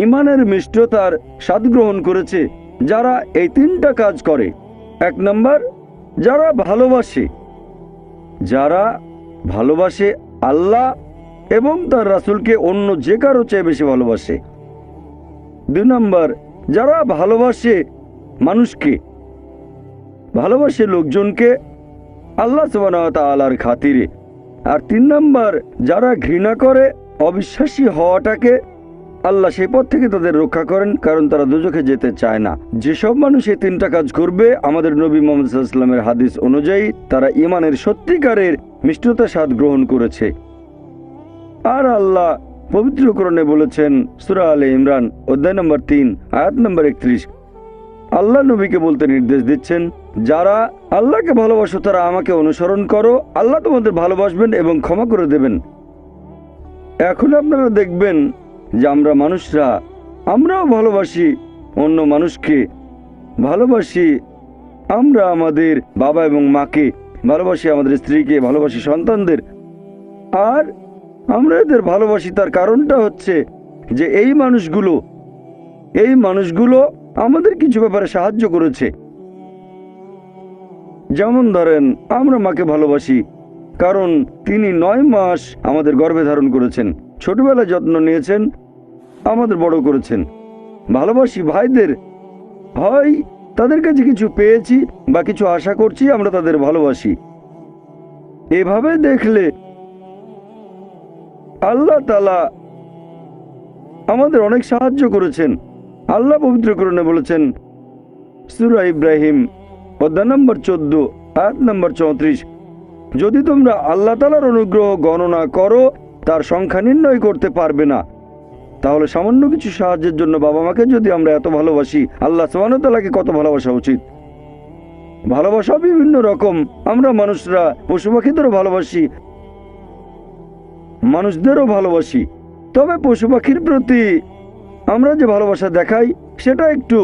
ঈমানের মিষ্টতার স্বাদ গ্রহণ করেছে যারা এই 3টা কাজ করে। 1 নম্বর, যারা ভালোবাসে আল্লাহ এবং তার রাসূলকে অন্য যে কারো চেয়ে বেশি ভালোবাসে। 2 নম্বর, যারা ভালোবাসে মানুষকে, ভালোবাসে লোকজনকে আল্লাহ সুবহানাহু ওয়া তাআলার খাতিরে। আর 3 নম্বর, যারা ঘৃণা করে অবিশ্বাসী হওয়াটাকে, আল্লাহ সেই পথ থেকে তাদের রক্ষা করেন, কারণ তারা দোজখে যেতে চায় না। যেসব মানুষ এই 3টা কাজ করবে আমাদের নবী মুহাম্মদ সাল্লাল্লাহু আলাইহি ওয়াসাল্লামের হাদিস অনুযায়ী তারা ঈমানের সত্যিকারের মিষ্টতা স্বাদ গ্রহণ করেছে। আর আল্লাহ পবিত্র কোরআনে বলেছেন সূরা আলে ইমরান অধ্যায় নম্বর 3 আয়াত নম্বর 31, আল্লাহ নবীকে বলতে নির্দেশ দিচ্ছেন, যারা আল্লাহকে ভালোবাসো তারা আমাকে অনুসরণ করো, আল্লাহ তোমাদের ভালোবাসবেন এবং ক্ষমা করে দেবেন। এখন আপনারা দেখবেন যে আমরা মানুষরা আমরাও ভালোবাসি অন্য মানুষকে, ভালোবাসি আমরা আমাদের বাবা এবং মাকে, ভালোবাসি আমাদের স্ত্রীকে, ভালোবাসি সন্তানদের। আর আমরা এদের ভালোবাসি তার কারণটা হচ্ছে যে এই মানুষগুলো আমাদের কিছু ব্যাপারে সাহায্য করেছে। যেমন ধরেন আমরা মাকে ভালোবাসি কারণ তিনি 9 মাস আমাদের গর্ভে ধারণ করেছেন, ছোটবেলায় যত্ন নিয়েছেন, আমাদের বড় করেছেন। ভালোবাসি ভাইদের, হয় তাদের কাছে কিছু পেয়েছি বা কিছু আশা করছি, আমরা তাদের ভালোবাসি। এভাবে দেখলে আল্লাহ তাআলা আমাদের অনেক সাহায্য করেছেন। আল্লাহ পবিত্র কোরআনে বলেছেন সূরা ইব্রাহিম অধ্যায় নম্বর 14 আয়াত নম্বর 34, যদি তোমরা আল্লাহ তাআলার অনুগ্রহ গণনা করো তার সংখ্যা নির্ণয় করতে পারবে না। তাহলে সামান্য কিছু সাহায্যের জন্য বাবা মাকে যদি আমরা এত ভালোবাসি, আল্লাহ সুবহানাহু ওয়া তাআলাকে কত ভালোবাসা উচিত। ভালোবাসা বিভিন্ন রকম, আমরা মানুষরা পশু পাখিদেরও ভালোবাসি, মানুষদেরও ভালোবাসি। তবে পশু পাখির প্রতি আমরা যে ভালোবাসা দেখাই সেটা একটু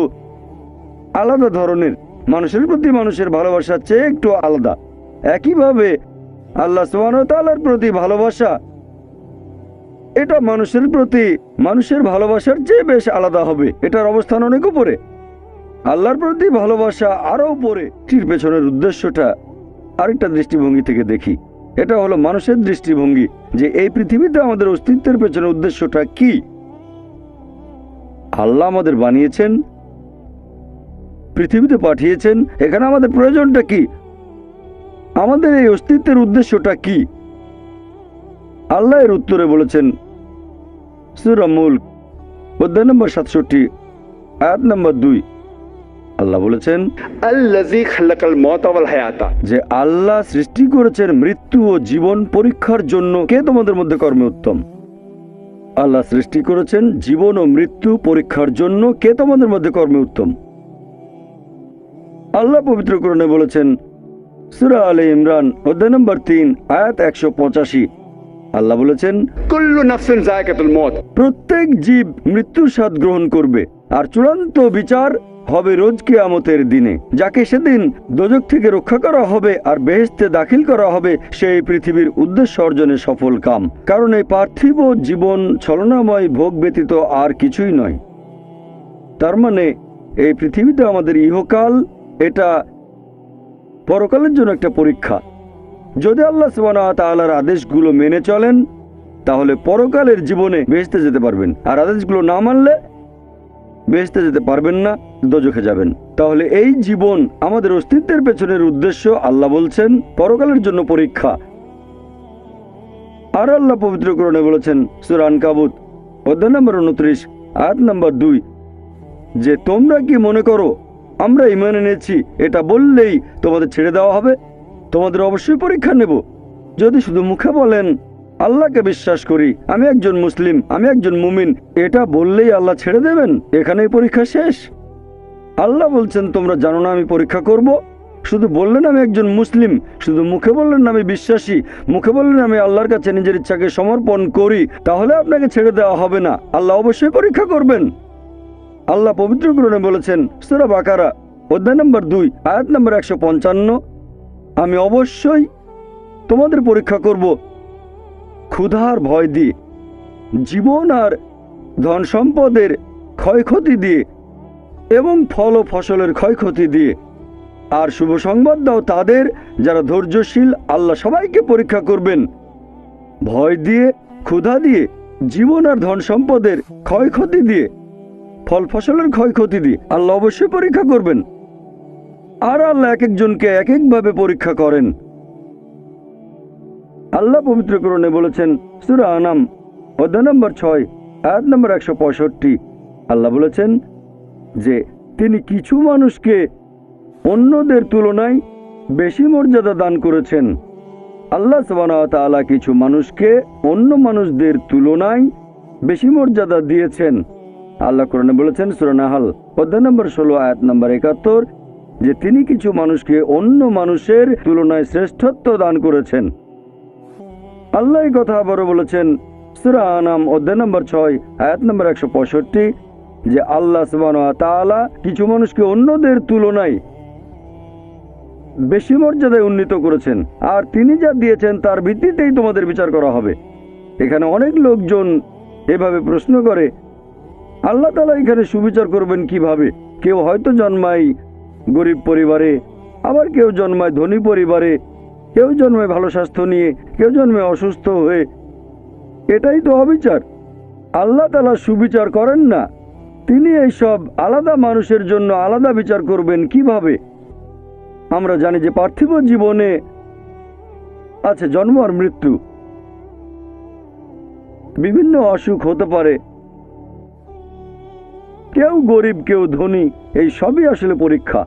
আলাদা ধরনের, মানুষের প্রতি মানুষের ভালোবাসার চেয়ে একটু আলাদা। একইভাবে আল্লাহ সুবহানাহু ওয়া তাআলার প্রতি ভালোবাসা, এটা মানুষের প্রতি মানুষের ভালোবাসার চেয়ে বেশ আলাদা হবে, এটার অবস্থান অনেক উপরে। আল্লাহর প্রতি ভালোবাসা আরও উপরে। এর পেছনের উদ্দেশ্যটা আরেকটা দৃষ্টিভঙ্গি থেকে দেখি। এটা হলো মানুষের দৃষ্টিভঙ্গি, যে এই পৃথিবীতে আমাদের অস্তিত্বের পেছনের উদ্দেশ্যটা কি। আল্লাহ আমাদের বানিয়েছেন, পৃথিবীতে পাঠিয়েছেন, এখানে আমাদের প্রয়োজনটা কি, আমাদের এই অস্তিত্বের উদ্দেশ্যটা কি। আল্লাহ এর উত্তরে বলেছেন সূরা মুলক অধ্যায় নম্বর 67 আয়াত নম্বর 2 আল্লাহ বলেছেন अल्लज़ी खलक़ल मौत वल हयाता, যে আল্লাহ সৃষ্টি করেছেন মৃত্যু ও জীবন পরীক্ষার জন্য। কে তোমাদের মধ্যে কর্মে উত্তম? আল্লাহ সৃষ্টি করেছেন জীবন ও মৃত্যু পরীক্ষার জন্য। কে তোমাদের মধ্যে কর্মে উত্তম? আল্লাহ পবিত্র কোরআনে বলেছেন সূরা আলে ইমরান অধ্যায় নম্বর 3 আয়াত 185, আল্লাহ বলেছেন कुल्लु नफ्सिन ज़ायक़ातुल मौत, প্রত্যেক জীব মৃত্যুর স্বাদ গ্রহণ করবে, আর চূড়ান্ত বিচার হবে রোজ কিয়ামতের দিনে। যাকে সেদিন দোজখ থেকে রক্ষা করা হবে আর বেহেশতে দাখিল করা হবে, সেই পৃথিবীর উদ্দেশ্য অর্জনে সফল কাম। কারণ এই পার্থিব জীবন ছলনাময় ভোগ ব্যতীত আর কিছুই নয়। তার মানে এই পৃথিবীতে আমাদের ইহকাল, এটা পরকালের জন্য একটা পরীক্ষা। যদি আল্লাহ সুবহানাহু ওয়া তাআলার আদেশগুলো মেনে চলেন, তাহলে পরকালের জীবনে বেহেশতে যেতে পারবেন, আর আদেশগুলো না মানলে বেহেশতে যেতে পারবেন না, দোজখে যাবেন। তাহলে এই জীবন আমাদের অস্তিত্বের পেছনের উদ্দেশ্য, আল্লাহ বলছেন পরকালের জন্য পরীক্ষা। আর আল্লাহ পবিত্র কোরআনে বলেছেন সূরা আনকাবুত অধ্যায় নম্বর 29 আয়াত নম্বর 2 যে তোমরা কি মনে করো আমরা ঈমান এনেছি এটা বললেই তোমাদের ছেড়ে দেওয়া হবে? তোমাদের অবশ্যই পরীক্ষা নেব। যদি শুধু মুখে বলেন আল্লাহকে বিশ্বাস করি, আমি একজন মুসলিম, আমি একজন মুমিন, এটা বললেই আল্লাহ ছেড়ে দেবেন? এখানেই পরীক্ষা শেষ? আল্লাহ বলছেন তোমরা জানো না আমি পরীক্ষা করব? শুধু বললেন আমি একজন মুসলিম, শুধু মুখে বললেন আমি বিশ্বাসী, মুখে বললেন আমি আল্লাহর কাছে নিজের ইচ্ছাকে সমর্পণ করি, তাহলে আপনাকে ছেড়ে দেওয়া হবে না। আল্লাহ অবশ্যই পরীক্ষা করবেন। আল্লাহ পবিত্র কোরআনে বলেছেন সূরা বাকারা অধ্যায় নম্বর 2 আয়াত নম্বর 155, আমি অবশ্যই তোমাদের পরীক্ষা করব ক্ষুধার ভয় দিয়ে, জীবন আর ধন সম্পদের ক্ষয়ক্ষতি দিয়ে, এবং ফল ও ফসলের ক্ষয়ক্ষতি দিয়ে। আর শুভ সংবাদ দাও তাদের যারা ধৈর্যশীল। আল্লাহ সবাইকে পরীক্ষা করবেন ভয় দিয়ে, ক্ষুধা দিয়ে, জীবন আর ধন সম্পদের ক্ষয়ক্ষতি দিয়ে, ফল ফসলের ক্ষয়ক্ষতি দিয়ে। আল্লাহ অবশ্যই পরীক্ষা করবেন। আর আল্লাহ এক একজনকে এক একভাবে পরীক্ষা করেন। আল্লাহ পবিত্র কোরআনে বলেছেন সূরা আনাম অধ্যায় নম্বর 6 আয়াত নম্বর 165, আল্লাহ বলেছেন যে তিনি কিছু মানুষকে অন্যদের তুলনায় বেশি মর্যাদা দান করেছেন। আল্লাহ সুবহানাহু ওয়া তাআলা কিছু মানুষকে অন্য মানুষদের তুলনায় বেশি মর্যাদা দিয়েছেন। আল্লাহ কোরআনে বলেছেন সূরা নাহল অধ্যায় নম্বর 16 আয়াত নম্বর 71 যে তিনি কিছু মানুষকে অন্য মানুষের তুলনায় শ্রেষ্ঠত্ব দান করেছেন। আল্লাহ এই কথা আবারও বলেছেন সূরা আনাম অধ্যায় নম্বর 6 আয়াত নম্বর 165 যে আল্লাহ সুবহানাহু ওয়া তাআলা কিছু মানুষকে অন্যদের তুলনায় বেশি মর্যাদায় উন্নীত করেছেন, আর তিনি যা দিয়েছেন তার ভিত্তিতেই তোমাদের বিচার করা হবে। এখানে অনেক লোকজন এভাবে প্রশ্ন করে আল্লাহ তাআলা এখানে সুবিচার করবেন কিভাবে? কেউ হয়তো জন্মায় গরিব পরিবারে, আবার কেউ জন্মায় ধনী পরিবারে, কেউ জন্মায় ভালো স্বাস্থ্য নিয়ে, কেউ জন্মায় অসুস্থ হয়ে। এটাই তো অবিচার। আল্লাহ তাআলা সুবিচার করেন না। তিনি এইসব আলাদা মানুষের জন্য আলাদা বিচার করবেন কিভাবে? আমরা জানি যে পার্থিব জীবনে আছে জন্ম আর মৃত্যু, বিভিন্ন অসুখ হতে পারে, কেউ গরিব কেউ ধনী, এই সবই আসলে পরীক্ষা।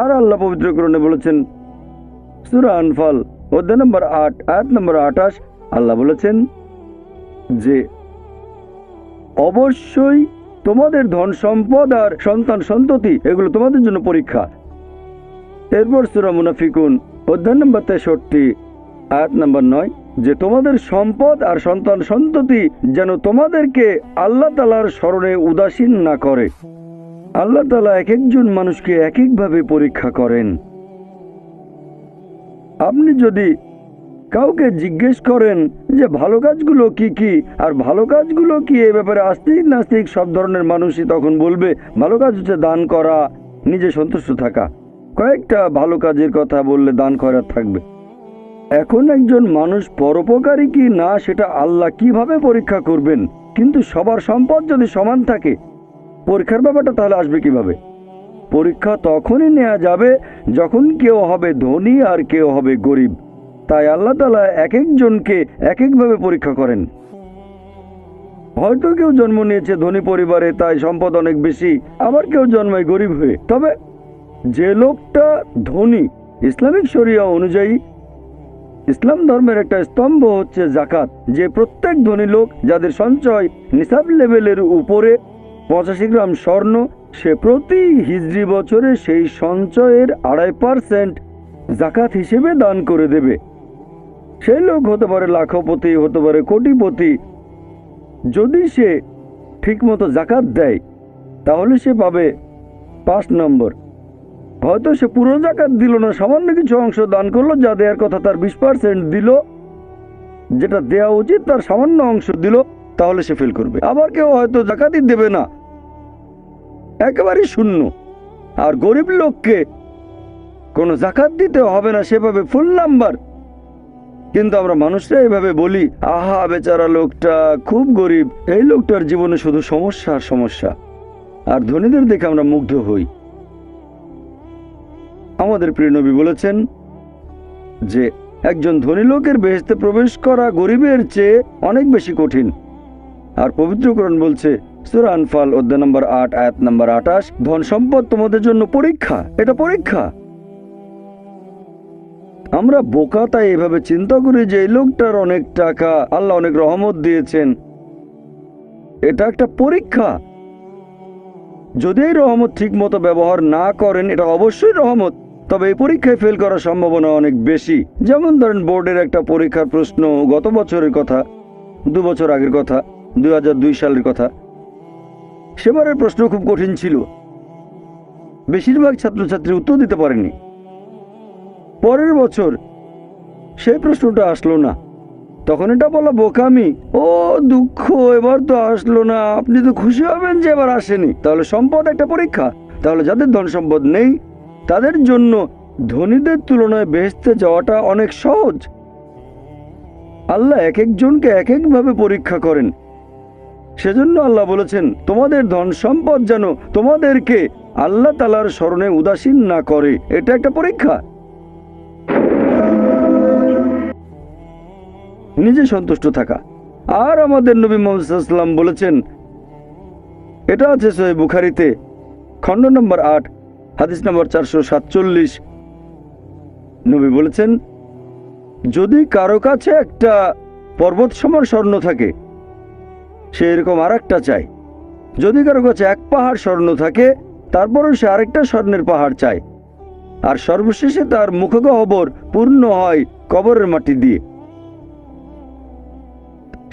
আর আল্লাহ পবিত্র কোরআনে বলেছেন সূরা আনফাল অধ্যায় নম্বর 8 আয়াত নম্বর 28, আল্লাহ বলেছেন যে অবশ্যই তোমাদের ধন সম্পদ আর সন্তান সন্ততি এগুলো তোমাদের জন্য পরীক্ষা। এরপর সূরা মুনাফিকুন অধ্যায় নম্বর 63 আয়াত নম্বর 9 যে তোমাদের সম্পদ আর সন্তান সন্ততি যেন তোমাদেরকে আল্লাহ তাআলার স্মরণে উদাসীন না করে। আল্লাহ তাআলা এক একজন মানুষকে এক একভাবে পরীক্ষা করেন। আপনি যদি কাউকে জিজ্ঞেস করেন যে ভালো কাজগুলো কি কি আর ভালো কাজগুলো কি, এই ব্যাপারে আস্তিক নাস্তিক সব ধরনের মানুষই তখন বলবে ভালো কাজ হচ্ছে দান করা, নিজে সন্তুষ্ট থাকা। কয়েকটা ভালো কাজের কথা বললে দান খয়রাত থাকবে। এখন একজন মানুষ পরোপকারী কি না সেটা আল্লাহ কিভাবে পরীক্ষা করবেন? কিন্তু সবার সম্পদ যদি সমান থাকে, পরীক্ষার ব্যাপারটা তাহলে আসবে কিভাবে? পরীক্ষা তখনই নেওয়া যাবে যখন কেউ হবে ধনী আর কেউ হবে গরিব। তাই আল্লাহ তাআলা এক একজনকে এক একভাবে পরীক্ষা করেন। হয়তো কেউ জন্ম নিয়েছে ধনী পরিবারে, তাই সম্পদ অনেক বেশি, আবার কেউ জন্মায় গরিব হয়ে। তবে যে লোকটা ধনী, ইসলামিক শরিয়া অনুযায়ী ইসলাম ধর্মের একটা স্তম্ভ হচ্ছে জাকাত, যে প্রত্যেক ধনী লোক যাদের সঞ্চয় নিসাব লেভেলের উপরে 85 গ্রাম স্বর্ণ, সে প্রতি হিজরি বছরে সেই সঞ্চয়ের 2.5% জাকাত হিসেবে দান করে দেবে। সেই লোক হতে পারে লাখপতি, হতে পারে কোটিপতি। যদি সে ঠিকমতো জাকাত দেয় তাহলে সে পাবে 5 নম্বর। হয়তো সে পুরো জাকাত দিল না, সামান্য কিছু অংশ দান করলো, যা দেওয়ার কথা তার 20% দিল, যেটা দেওয়া উচিত তার সামান্য অংশ দিল, তাহলে সে ফেল করবে। আবার কেউ হয়তো জাকাতই দেবে না, একেবারে শূন্য। আর গরিব লোককে কোনো জাকাত দিতে হবে না, সেভাবে ফুল নাম্বার। কিন্তু আমরা মানুষরা এভাবে বলি, আহা বেচারা লোকটা খুব গরিব, এই লোকটার জীবনে শুধু সমস্যা আর সমস্যা। আর ধনীদের দেখে আমরা মুগ্ধ হই। আমাদের প্রিয় নবী বলেছেন যে একজন ধনী লোকের বেহেশতে প্রবেশ করা গরিবের চেয়ে অনেক বেশি কঠিন। আর পবিত্র কোরআন বলছে, সূরা আনফাল অধ্যায় নম্বর 8 আয়াত নম্বর 28, ধন সম্পদ তোমাদের জন্য পরীক্ষা, এটা পরীক্ষা। আমরা বোকা, তাই এভাবে চিন্তা করি যে এই লোকটার অনেক টাকা, আল্লাহ অনেক রহমত দিয়েছেন, এটা একটা পরীক্ষা। যদি এই রহমত ঠিক মতো ব্যবহার না করেন, এটা অবশ্যই রহমত, তবে এই পরীক্ষায় ফেল করার সম্ভাবনা অনেক বেশি। যেমন ধরেন বোর্ডের একটা পরীক্ষার প্রশ্ন, গত বছরের কথা, 2 বছর আগের কথা, 2002 সালের কথা। সেবারের প্রশ্ন খুব কঠিন ছিল, বেশিরভাগ ছাত্রছাত্রী উত্তর দিতে পারেনি। পরের বছর সেই প্রশ্নটা আসলো না, তখন এটা বলা বোকামি, ও দুঃখ, এবার তো আসলো না, আপনি তো খুশি হবেন যে এবার আসেনি। তাহলে সম্পদ একটা পরীক্ষা। তাহলে যাদের ধন সম্পদ নেই তাদের জন্য ধনীদের তুলনায় বেহেশতে যাওয়াটা অনেক সহজ। আল্লাহ এক একজনকে এক একভাবে পরীক্ষা করেন। সেজন্য আল্লাহ বলেছেন, তোমাদের ধন সম্পদ যেন তোমাদেরকে আল্লাহ তাআলার স্মরণে উদাসীন না করে, এটা একটা পরীক্ষা। নিজে সন্তুষ্ট থাকা। আর আমাদের নবী মুহাম্মদ সাল্লাল্লাহু আলাইহি ওয়াসাল্লাম বলেছেন, এটা আছে সহিহ বুখারীতে, খণ্ড নম্বর 8 হাদিস নম্বর 447। নবী বলেছেন, যদি কারো কাছে একটা পর্বত সমান স্বর্ণ থাকে, সে এরকম আরেকটা চায়। যদি কারো কাছে 1 পাহাড় স্বর্ণ থাকে, তারপরও সে আরেকটা স্বর্ণের পাহাড় চায়। আর সর্বশেষে তার মুখগহ্বর পূর্ণ হয় কবরের মাটি দিয়ে।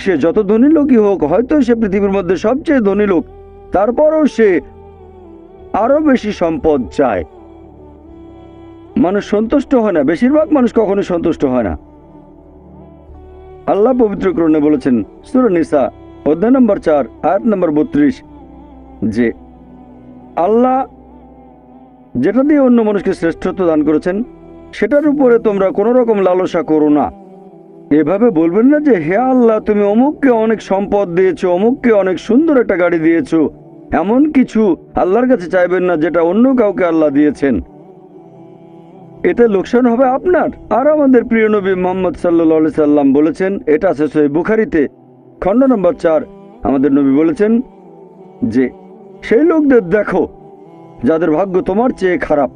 সে যত ধনী লোকই হোক, হয়তো সে পৃথিবীর মধ্যে সবচেয়ে ধনী লোক, তারপরও সে আরো বেশি সম্পদ চায়। মানুষ সন্তুষ্ট হয় না, বেশিরভাগ মানুষ কখনো সন্তুষ্ট হয় না। আল্লাহ পবিত্র কোরআনে বলেছেন, সূরা নিসা অধ্যায় নম্বর 4 আয়াত নম্বর 32, যে আল্লাহ যেটা দিয়ে অন্য মানুষকে শ্রেষ্ঠত্ব দান করেছেন, সেটার উপরে তোমরা কোনো রকম লালসা করো না। এভাবে বলবেন না যে, হে আল্লাহ, তুমি অমুককে অনেক সম্পদ দিয়েছো, অমুককে অনেক সুন্দর একটা গাড়ি দিয়েছো। এমন কিছু আল্লাহর কাছে চাইবেন না যেটা অন্য কাউকে আল্লাহ দিয়েছেন, এতে লোকসান হবে আপনার। আর আমাদের প্রিয় নবী মুহাম্মদ সাল্লাল্লাহু আলাইহি সাল্লাম বলেছেন, এটা আছে সহিহ বুখারীতে, খণ্ড নম্বর 4, আমাদের নবী বলেছেন যে সেই লোকদের দেখো যাদের ভাগ্য তোমার চেয়ে খারাপ।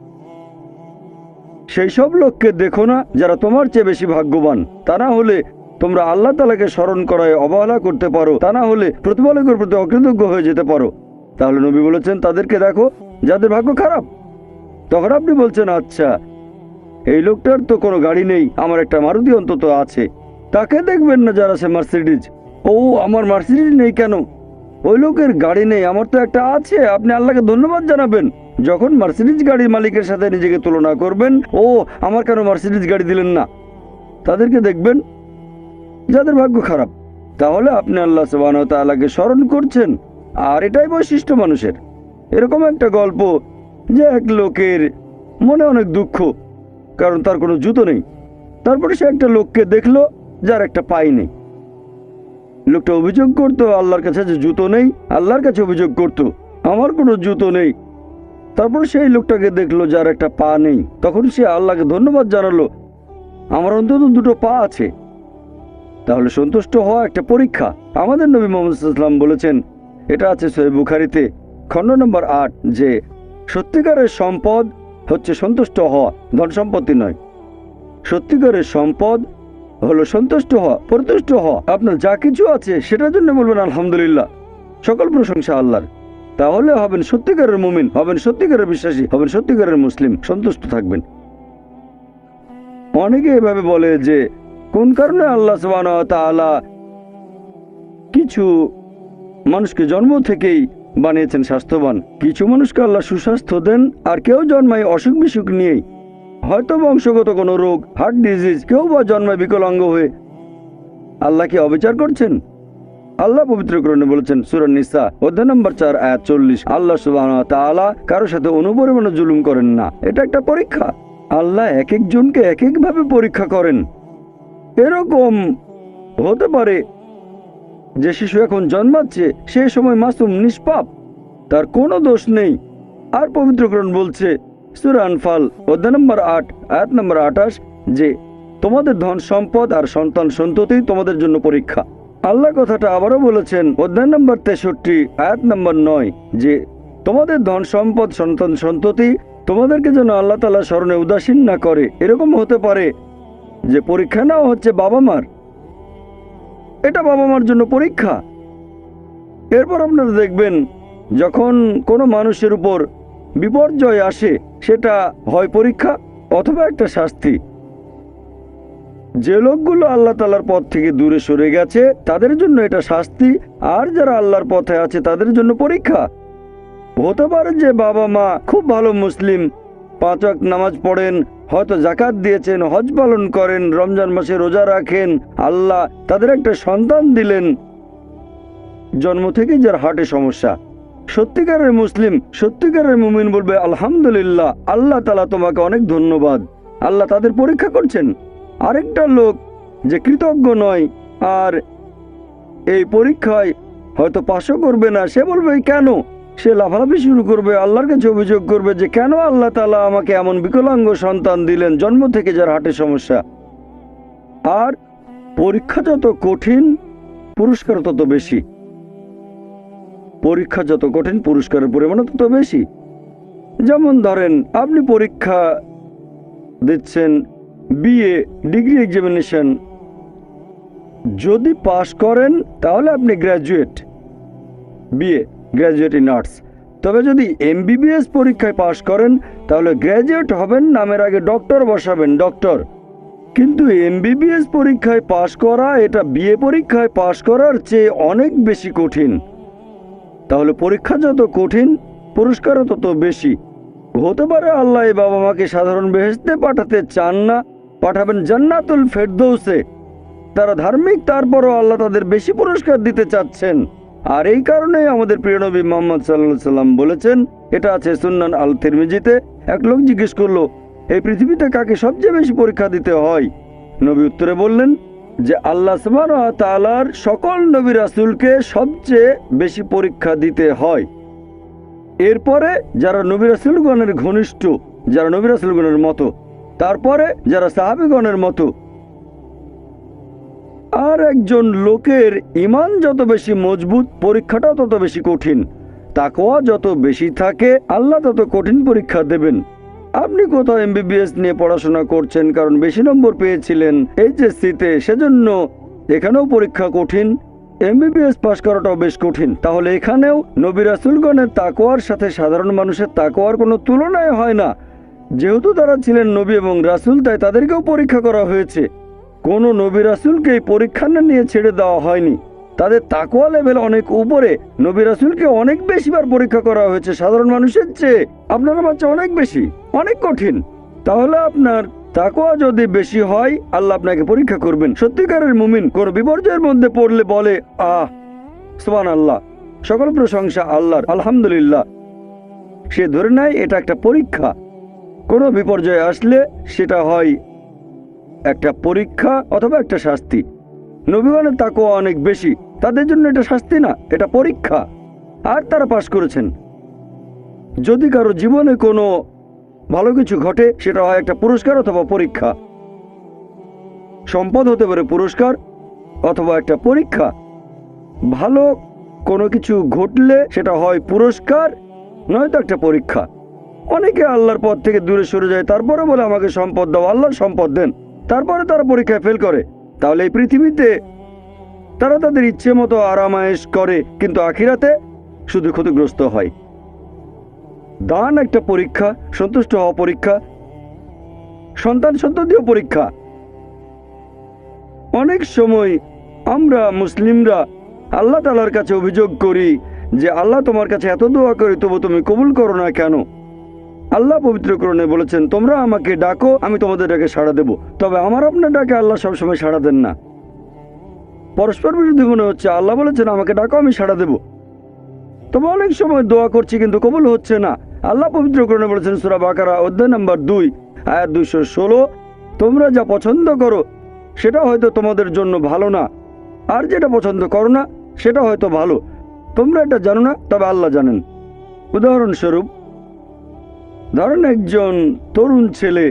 সেই সব লোককে দেখো না যারা তোমার চেয়ে বেশি ভাগ্যবান। তা না হলে তোমরা আল্লাহ তাআলাকে স্মরণ করায় অবহেলা করতে পারো, তা না হলে প্রতিপালকের প্রতি অকৃতজ্ঞ হয়ে যেতে পারো। তাহলে নবী বলেছেন, তাদেরকে দেখো যাদের ভাগ্য খারাপ। তখন আপনি বলছেন, আচ্ছা, এই লোকটার তো কোনো গাড়ি নেই, আমার একটা মারুতি অন্তত আছে। তাকে দেখবেন না যার আছে মার্সিডিজ। ও, আমার মার্সিডিজ নেই কেন? ওই লোকের গাড়ি নেই, আমার তো একটা আছে। আপনি আল্লাহকে ধন্যবাদ জানাবেন। যখন মার্সিডিজ গাড়ির মালিকের সাথে নিজেকে তুলনা করবেন, ও, আমার কেন মার্সিডিজ গাড়ি দিলেন না? তাদেরকে দেখবেন যাদের ভাগ্য খারাপ। তাহলে আপনি আল্লাহ সুবহানাহু ওয়া তাআলাকে স্মরণ করছেন। আর এটাই বৈশিষ্ট্য মানুষের। এরকম একটা গল্প যে এক লোকের মনে অনেক দুঃখ, কারণ তার কোনো জুতো নেই। তারপরে সে একটা লোককে দেখলো যার একটা পাই নেই। লোকটা অভিযোগ করতো আল্লাহর কাছে যে জুতো নেই, আল্লাহর কাছে অভিযোগ করতো আমার কোনো জুতো নেই। তারপর সেই লোকটাকে দেখলো যার একটা পা নেই। তখন সে আল্লাহকে ধন্যবাদ জানালো, আমার অন্তত 2টো পা আছে। তাহলে সন্তুষ্ট হওয়া একটা পরীক্ষা। আমাদের নবী মুহাম্মদ সাল্লাল্লাহু আলাইহি ওয়াসাল্লাম বলেছেন, এটা আছে সহিহ বুখারীতে খণ্ড নম্বর 8, যে সত্যিকারের সম্পদ হচ্ছে সন্তুষ্ট হওয়া, ধন সম্পত্তি নয়। সত্যিকারের সম্পদ হলো সন্তুষ্ট হওয়া, পরিতুষ্ট হওয়া। আপনার যা কিছু আছে সেটার জন্য বলবেন আলহামদুলিল্লাহ, সকল প্রশংসা আল্লাহর। তাহলে হবেন সত্যিকারের মুমিন, হবেন সত্যিকারের বিশ্বাসী, হবেন সত্যিকারের মুসলিম, সন্তুষ্ট থাকবেন। অনেকে এভাবে বলে যে কোন কারণে আল্লাহ সুবহানাহু ওয়া তাআলা কিছু মানুষকে জন্ম থেকেই বানিয়েছেন স্বাস্থ্যবান, কিছু মানুষকে আল্লাহ সুস্বাস্থ্য দেন, আর কেউ জন্মায় অসুখ বিসুখ নিয়েই, হয়তো বংশগত কোনো রোগ, হার্ট ডিজিজ, কেউ বা জন্মায় বিকলাঙ্গ হয়ে। আল্লাহ কি অবিচার করছেন? আল্লাহ পবিত্র কোরআনে বলেছেন সূরা নিসা অধ্যায় নম্বর 4 আয়াত 40, আল্লাহ সুবহানাহু ওয়া তাআলা কারোর সাথে অনুপরিমাণে জুলুম করেন না। এটা একটা পরীক্ষা। আল্লাহ এক একজনকে এক একভাবে পরীক্ষা করেন। এরকম হতে পারে যে শিশু এখন জন্মাচ্ছে, সেই সময় মাসুম, নিষ্পাপ, তার কোনো দোষ নেই। আর পবিত্র কোরআন বলছে সূরা আনফাল অধ্যায় নম্বর 8 আয়াত নম্বর 28 যে তোমাদের ধন সম্পদ আর সন্তান সন্ততি তোমাদের জন্য পরীক্ষা। আল্লাহ কথাটা আবারও বলেছেন অধ্যায় নম্বর 63 আয়াত নম্বর 9 যে তোমাদের ধন সম্পদ সন্তান সন্ততি তোমাদেরকে যেন আল্লাহ তাআলা স্মরণে উদাসীন না করে। এরকম হতে পারে যে পরীক্ষা নেওয়া হচ্ছে বাবা মার, এটা বাবা মার জন্য পরীক্ষা। এরপর আপনারা দেখবেন যখন কোনো মানুষের উপর বিপর্যয় আসে, সেটা হয় পরীক্ষা অথবা একটা শাস্তি। যে লোকগুলো আল্লাহ তাআলার পথ থেকে দূরে সরে গেছে তাদের জন্য এটা শাস্তি, আর যারা আল্লাহর পথে আছে তাদের জন্য পরীক্ষা। হতে পারে যে বাবা মা খুব ভালো মুসলিম, 5 ওয়াক্ত নামাজ পড়েন, হয়তো যাকাত দিয়েছেন, হজ পালন করেন, রমজান মাসে রোজা রাখেন, আল্লাহ তাদের একটা সন্তান দিলেন জন্ম থেকে যার হার্টে সমস্যা। সত্যিকারের মুসলিম, সত্যিকারের মুমিন বলবে আলহামদুলিল্লাহ, আল্লাহ তাআলা তোমাকে অনেক ধন্যবাদ। আল্লাহ তাদের পরীক্ষা করছেন। আরেকটা লোক যে কৃতজ্ঞ নয় আর এই পরীক্ষায় হয়তো পাশও করবে না, সে বলবে কেন, সে লাফালাফি শুরু করবে, আল্লাহর কাছে অভিযোগ করবে যে কেন আল্লাহ তাআলা আমাকে এমন বিকলাঙ্গ সন্তান দিলেন জন্ম থেকে যার হার্টে সমস্যা। আর পরীক্ষা যত কঠিন পুরস্কার তত বেশি। পরীক্ষা যত কঠিন পুরস্কারের পরিমাণও তত বেশি। যেমন ধরেন আপনি পরীক্ষা দিচ্ছেন বিএ ডিগ্রি এক্সামিনেশন, যদি পাশ করেন তাহলে আপনি graduate, BA graduate in arts. তবে যদি এমবিবিএস পরীক্ষায় পাশ করেন তাহলে গ্র্যাজুয়েট হবেন, নামের আগে ডক্টর বসাবেন, ডক্টর। কিন্তু এমবিবিএস পরীক্ষায় পাশ করা এটা বিএ পরীক্ষায় পাশ করার চেয়ে অনেক বেশি কঠিন। তাহলে পরীক্ষা যত কঠিন পুরস্কারও তত বেশি। হতে পারে আল্লাহ এই বাবা মাকে সাধারণ বেহেশতে পাঠাতে চান না, পাঠাবেন জান্নাতুল ফেরদৌসে। তারা ধার্মিক, তারপরও আল্লাহ তাদের বেশি পুরস্কার দিতে চাচ্ছেন। আর এই কারণেই আমাদের প্রিয় নবী মুহাম্মদ সাল্লাল্লাহু আলাইহি সাল্লাম বলেছেন, এটা আছে সুন্নান আল তিরমিজিতে, এক লোক জিজ্ঞেস করলো এই পৃথিবীতে কাকে সবচেয়ে বেশি পরীক্ষা দিতে হয়? নবী উত্তরে বললেন যে আল্লাহ সুবহানাহু ওয়া তাআলার সকল নবী রাসূলকে সবচেয়ে বেশি পরীক্ষা দিতে হয়। এরপরে যারা নবী রাসূলগণের ঘনিষ্ঠ, যারা নবী রাসূলগণের মতো, তারপরে যারা সাহাবীগণের মতো। আর একজন লোকের ঈমান যত বেশি মজবুত পরীক্ষাটাও তত বেশি কঠিন। তাকওয়া যত বেশি থাকে আল্লাহ তত কঠিন পরীক্ষা দেবেন। আপনি কোথাও এমবিবিএস নিয়ে পড়াশোনা করছেন কারণ বেশি নম্বর পেয়েছিলেন এইচএসসিতে, সেজন্য এখানেও পরীক্ষা কঠিন। এমবিবিএস পাস করাটাও বেশ কঠিন। তাহলে এখানেও নবী রাসূলগণের তাকওয়ার সাথে সাধারণ মানুষের তাকওয়ার কোনো তুলনায় হয় না। যেহেতু তারা ছিলেন নবী এবং রাসূল, তাই তাদেরকেও পরীক্ষা করা হয়েছে। কোনো নবী রাসূলকে এই পরীক্ষা না নিয়ে ছেড়ে দেওয়া হয়নি। তাদের তাকওয়া লেভেল অনেক উপরে। নবী রাসূলকে অনেক বেশিবার পরীক্ষা করা হয়েছে সাধারণ মানুষের চেয়ে। আপনার বাচ্চা অনেক বেশি, অনেক কঠিন। তাহলে আপনার তাকওয়া যদি বেশি হয় আল্লাহ আপনাকে পরীক্ষা করবেন। সত্যিকারের মুমিন কোন বিপর্যয়ের মধ্যে পড়লে বলে সুবহানাল্লাহ, সকল প্রশংসা আল্লাহর, আলহামদুলিল্লাহ। সে ধরে নেয় এটা একটা পরীক্ষা। কোনো বিপর্যয় আসলে সেটা হয় একটা পরীক্ষা অথবা একটা শাস্তি। নবীগণের তাকওয়া অনেক বেশি, তাদের জন্য এটা শাস্তি না, এটা পরীক্ষা। আর তারা পাশ করেছেন। যদি কারো জীবনে কোনো ভালো কিছু ঘটে সেটা হয় একটা পুরস্কার অথবা পরীক্ষা। সম্পদ হতে পারে পুরস্কার, অথবা একটা পরীক্ষা। ভালো কোনো কিছু ঘটলে সেটা হয় পুরস্কার, নয়তো একটা পরীক্ষা। অনেকে আল্লাহর পথ থেকে দূরে সরে যায়, তারপরে বলে আমাকে সম্পদ দাও, আল্লাহর সম্পদ দেন, তারপরে তারা পরীক্ষায় ফেল করে। তাহলে এই পৃথিবীতে তারা তাদের ইচ্ছে মতো আরামায়েশ করে, কিন্তু আখিরাতে শুধু ক্ষতিগ্রস্ত হয়। দান একটা পরীক্ষা, সন্তুষ্ট হওয়া পরীক্ষা, সন্তান সন্ততিও পরীক্ষা। অনেক সময় আমরা মুসলিমরা আল্লাহ তাআলার কাছে অভিযোগ করি যে আল্লাহ, তোমার কাছে এত দোয়া করি তবু তুমি কবুল করো না কেন? আল্লাহ পবিত্র কোরআনে বলেছেন, তোমরা আমাকে ডাকো, আমি তোমাদের ডাকে সাড়া দেব। তবে আমার আপনার ডাকে আল্লাহ সবসময় সাড়া দেন না। পরস্পর বিরোধী মনে হচ্ছে। আল্লাহ বলেছেন আমাকে ডাকো, আমি সাড়া দেব। তবে অনেক সময় দোয়া করছি কিন্তু কবুল হচ্ছে না। আল্লাহ পবিত্র কোরআনে বলেছেন সূরা বাকারা অধ্যায় নম্বর 2 আয়াত 216, তোমরা যা পছন্দ করো সেটা হয়তো তোমাদের জন্য ভালো না, আর যেটা পছন্দ করো না সেটা হয়তো ভালো। তোমরা এটা জানো না, তবে আল্লাহ জানেন। উদাহরণস্বরূপ ধরেন একজন তরুণ ছেলে,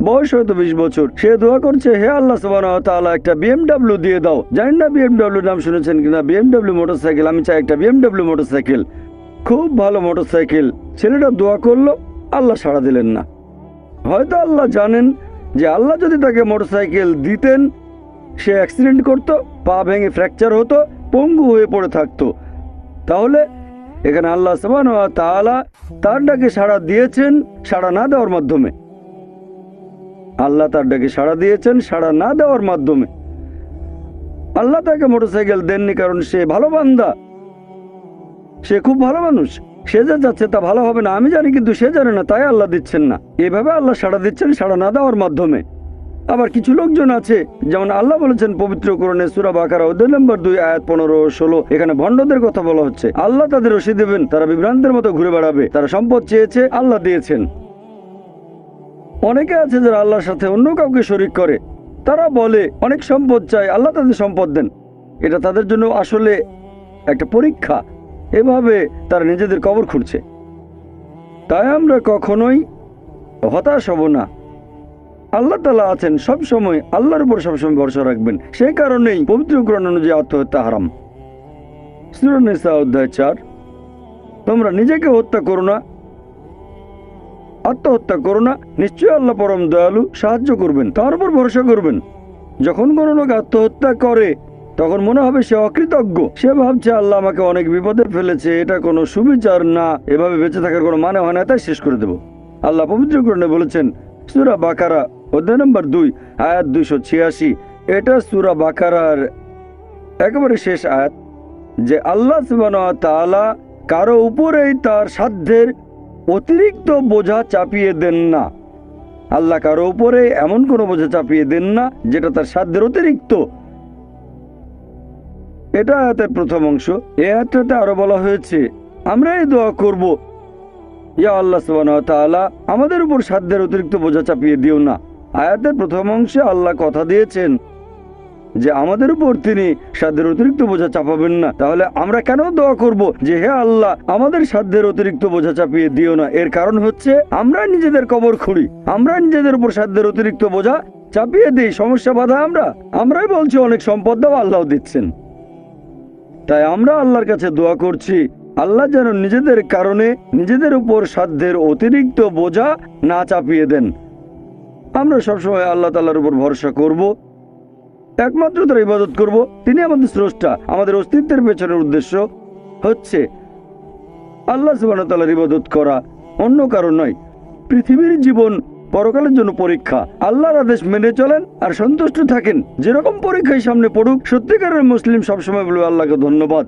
বয়স হয়তো 20 বছর, সে দোয়া করছে, হে আল্লাহ সুবহানাহু ওয়া তাআলা একটা BMW দিয়ে দাও। জানেন না BMW নাম শুনেছেন কিনা? BMW motorcycle. আমি চাই একটা BMW মোটরসাইকেল, খুব ভালো মোটরসাইকেল। ছেলেটা দোয়া করলো, আল্লাহ সাড়া দিলেন না। হয়তো আল্লাহ জানেন যে আল্লাহ যদি তাকে মোটরসাইকেল দিতেন, সে অ্যাক্সিডেন্ট করতো, পা ভেঙে ফ্র্যাকচার হতো, পঙ্গু হয়ে পড়ে থাকতো। তাহলে এখানে আল্লাহ সুবহানাহু ওয়া তাআলা তার ডাকে সাড়া দিয়েছেন সাড়া না দেওয়ার মাধ্যমে। আল্লাহ তার ডাকে সাড়া দিয়েছেন সাড়া না দেওয়ার মাধ্যমে। আল্লাহ তাকে মোটরসাইকেল দেননি কারণ সে ভালো বান্দা, সে খুব ভালো মানুষ, সে যা যাচ্ছে তা ভালো হবে না আমি জানি, কিন্তু সে জানে না, তাই আল্লাহ দিচ্ছেন না। এভাবে আল্লাহ সাড়া দিচ্ছেন সাড়া না দেওয়ার মাধ্যমে। আবার কিছু লোকজন আছে, যেমন আল্লাহ বলেছেন পবিত্র কোরআনে সূরা বাকারা অধ্যায় নম্বর 2 আয়াত 15-16, এখানে ভণ্ডদের কথা বলা হচ্ছে। আল্লাহ তাদের রশি দেবেন, তারা বিভ্রান্তের মতো ঘুরে বেড়াবে। তারা সম্পদ চেয়েছে, আল্লাহ দিয়েছেন। অনেকে আছে যারা আল্লাহর সাথে অন্য কাউকে শরীক করে, তারা বলে অনেক সম্পদ চাই, আল্লাহ তাদের সম্পদ দেন। এটা তাদের জন্য আসলে একটা পরীক্ষা। এভাবে তারা নিজেদের কবর খুঁড়ছে। তাই আমরা কখনোই হতাশ হব না। আল্লাহ তাআলা আছেন সব সময়, আল্লাহর উপর সবসময় ভরসা রাখবেন। সেই কারণেই পবিত্র কোরআন অনুযায়ী আত্মহত্যা হারাম। সূরা নিসা অধ্যায় 4, তোমরা নিজেকে হত্যা করো না, আত্মহত্যা করো না, নিশ্চয়ই আল্লাহ পরম দয়ালু, সাহায্য করবেন, তার উপর ভরসা করবেন। যখন কোনো লোক আত্মহত্যা করে তখন মনে হবে সে অকৃতজ্ঞ। সে ভাবছে আল্লাহ আমাকে অনেক বিপদে ফেলেছে, এটা কোনো সুবিচার না, এভাবে বেঁচে থাকার কোনো মানে হয় না, তাই শেষ করে দেব। আল্লাহ পবিত্র কোরআনে বলেছেন সূরা বাকারা অধ্যায় নম্বর 2 আয়াত 286, এটা সূরা বাকারার একেবারে শেষ আয়াত, যে আল্লাহ সুবহানাহু ওয়া তাআলা কারো উপরেই তার সাধ্যের অতিরিক্ত বোঝা চাপিয়ে দেন না। আল্লাহ কারো উপরে এমন কোনো বোঝা চাপিয়ে দেন না যেটা তার সাধ্যের অতিরিক্ত। এটা আয়াতের প্রথম অংশ। এই আয়াতটাতে আরো বলা হয়েছে আমরা এই দোয়া করব, ইয়া আল্লাহ সুবহানাহু ওয়া তাআলা আমাদের উপর সাধ্যের অতিরিক্ত বোঝা চাপিয়ে দিও না। আয়াতের প্রথম অংশে আল্লাহ কথা দিয়েছেন যে আমাদের উপর তিনি সাধ্যের অতিরিক্ত বোঝা চাপাবেন না। তাহলে আমরা কেন দোয়া করব যে হে আল্লাহ আমাদের সাধ্যের অতিরিক্ত বোঝা চাপিয়ে দিও না? এর কারণ হচ্ছে আমরা নিজেদের কবর খুঁড়ি, আমরা নিজেদের উপর সাধ্যের অতিরিক্ত বোঝা চাপিয়ে দিই, সমস্যা বাধা আমরাই বলছি অনেক সম্পদ দাও, আল্লাহ দিচ্ছেন। তাই আমরা আল্লাহর কাছে দোয়া করছি আল্লাহ যেন নিজেদের কারণে নিজেদের উপর সাধ্যের অতিরিক্ত বোঝা না চাপিয়ে দেন। আমরা সবসময় আল্লাহ তাআলার উপর ভরসা করব, একমাত্র তার ইবাদত করব। তিনি আমাদের স্রষ্টা, আমাদের অস্তিত্বের পেছনের উদ্দেশ্য হচ্ছে আল্লাহ সুবহানাহু ওয়া তাআলার ইবাদত করা, অন্য কারণ নয়। পৃথিবীর জীবন পরকালের জন্য পরীক্ষা। আল্লাহর আদেশ মেনে চলেন আর সন্তুষ্ট থাকেন। যেরকম পরীক্ষায় সামনে পড়ুক, সত্যিকারের মুসলিম সবসময় বলবে আল্লাহকে ধন্যবাদ।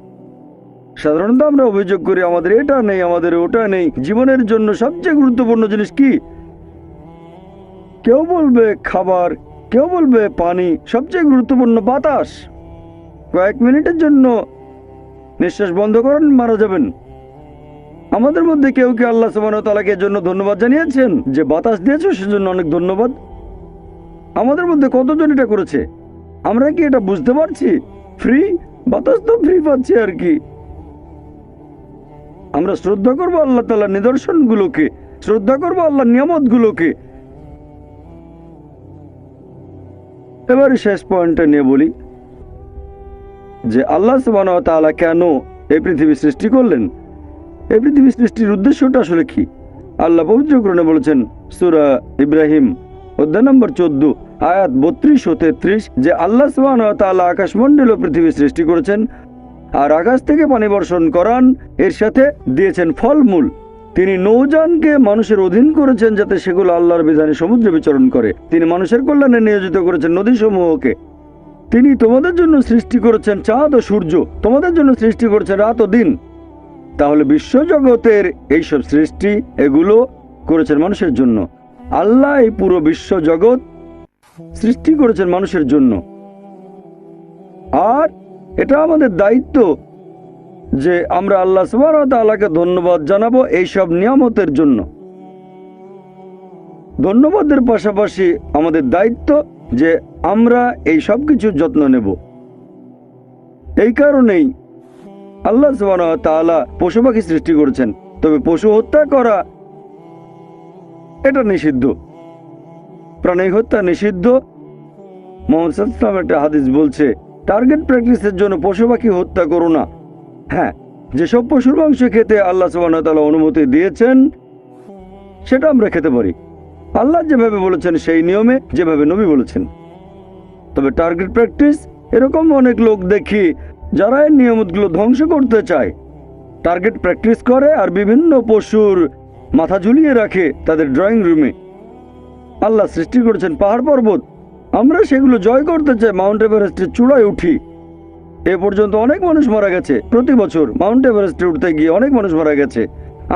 সাধারণত আমরা অভিযোগ করি আমাদের এটা নেই, আমাদের ওটা নেই। জীবনের জন্য সবচেয়ে গুরুত্বপূর্ণ জিনিস কি? কেউ বলবে খাবার, কেউ বলবে পানি, সবচেয়ে গুরুত্বপূর্ণ বাতাস। কয়েক মিনিটের জন্য নিঃশ্বাস বন্ধ করেন, মারা যাবেন। আমাদের মধ্যে কেউ কি আল্লাহ সুবহানাহু ওয়া তাআলাকে এর জন্য ধন্যবাদ জানিয়েছেন যে বাতাস দিয়েছো সেজন্য অনেক ধন্যবাদ? আমাদের মধ্যে কতজন এটা করেছে? আমরা কি এটা বুঝতে পারছি? ফ্রি বাতাস তো ফ্রি পাচ্ছি আর কি। আমরা শ্রদ্ধা করবো আল্লাহ তাআলার নিদর্শনগুলোকে, শ্রদ্ধা করবো আল্লাহর নিয়ামতগুলোকে। এবারে শেষ পয়েন্টটা নিয়ে বলি। যে আল্লাহ সুবহানাহু ওয়া তাআলা কেন এই পৃথিবী সৃষ্টি করলেন, এই পৃথিবী সৃষ্টির উদ্দেশ্যটা আসলে কি। আল্লাহ পবিত্র কোরআনে বলেছেন সূরা ইব্রাহিম অধ্যায় নম্বর 14 আয়াত 32 ও 33 যে আল্লাহ সুবহানাহু ওয়া তাআলা আকাশমণ্ডল ও পৃথিবী সৃষ্টি করেছেন আর আকাশ থেকে পানি বর্ষণ করান, এর সাথে দিয়েছেন ফলমূল। তিনি নৌযানকে মানুষের অধীন করেছেন যাতে সেগুলো আল্লাহর বিধানে সমুদ্রে বিচরণ করে। তিনি মানুষের কল্যাণে নিয়োজিত করেছেন নদীসমূহকে। তিনি তোমাদের জন্য সৃষ্টি করেছেন চাঁদ ও সূর্য, তোমাদের জন্য সৃষ্টি করেছেন রাত ও দিন। তাহলে বিশ্বজগতের এইসব সৃষ্টি এগুলো করেছেন মানুষের জন্য। আল্লাহ এই পুরো বিশ্বজগৎ সৃষ্টি করেছেন মানুষের জন্য। আর এটা আমাদের দায়িত্ব যে আমরা আল্লাহ সুবহানাহু ওয়া তাআলাকে ধন্যবাদ জানাবো এইসব নিয়ামতের জন্য। ধন্যবাদের পাশাপাশি আমাদের দায়িত্ব যে আমরা এই সব কিছুর যত্ন নেব। এই কারণেই আল্লাহ সুবহানাহু ওয়া তাআলা পশু পাখি সৃষ্টি করেছেন, তবে পশু হত্যা করা এটা নিষিদ্ধ, প্রাণী হত্যা নিষিদ্ধ। মুহাম্মদ সাল্লাল্লাহু আলাইহি ওয়াসাল্লাম একটা হাদিস বলছে টার্গেট প্র্যাকটিসের জন্য পশু পাখি হত্যা করো না। হ্যাঁ, যেসব পশুর মাংস খেতে আল্লাহ সুবহানাহু ওয়া তাআলা অনুমতি দিয়েছেন সেটা আমরা খেতে পারি, আল্লাহ যেভাবে বলেছেন সেই নিয়মে, যেভাবে নবী বলেছেন। তবে টার্গেট প্র্যাকটিস এরকম অনেক লোক দেখি যারা এই নিয়মগুলো ধ্বংস করতে চায়, টার্গেট প্র্যাকটিস করে আর বিভিন্ন পশুর মাথা ঝুলিয়ে রাখে তাদের ড্রয়িং রুমে। আল্লাহ সৃষ্টি করেছেন পাহাড় পর্বত, আমরা সেগুলো জয় করতে চাই, মাউন্ট এভারেস্টের চূড়ায় উঠি। এ পর্যন্ত অনেক মানুষ মারা গেছে, প্রতি বছর মাউন্ট এভারেস্টে উঠতে গিয়ে অনেক মানুষ মারা গেছে।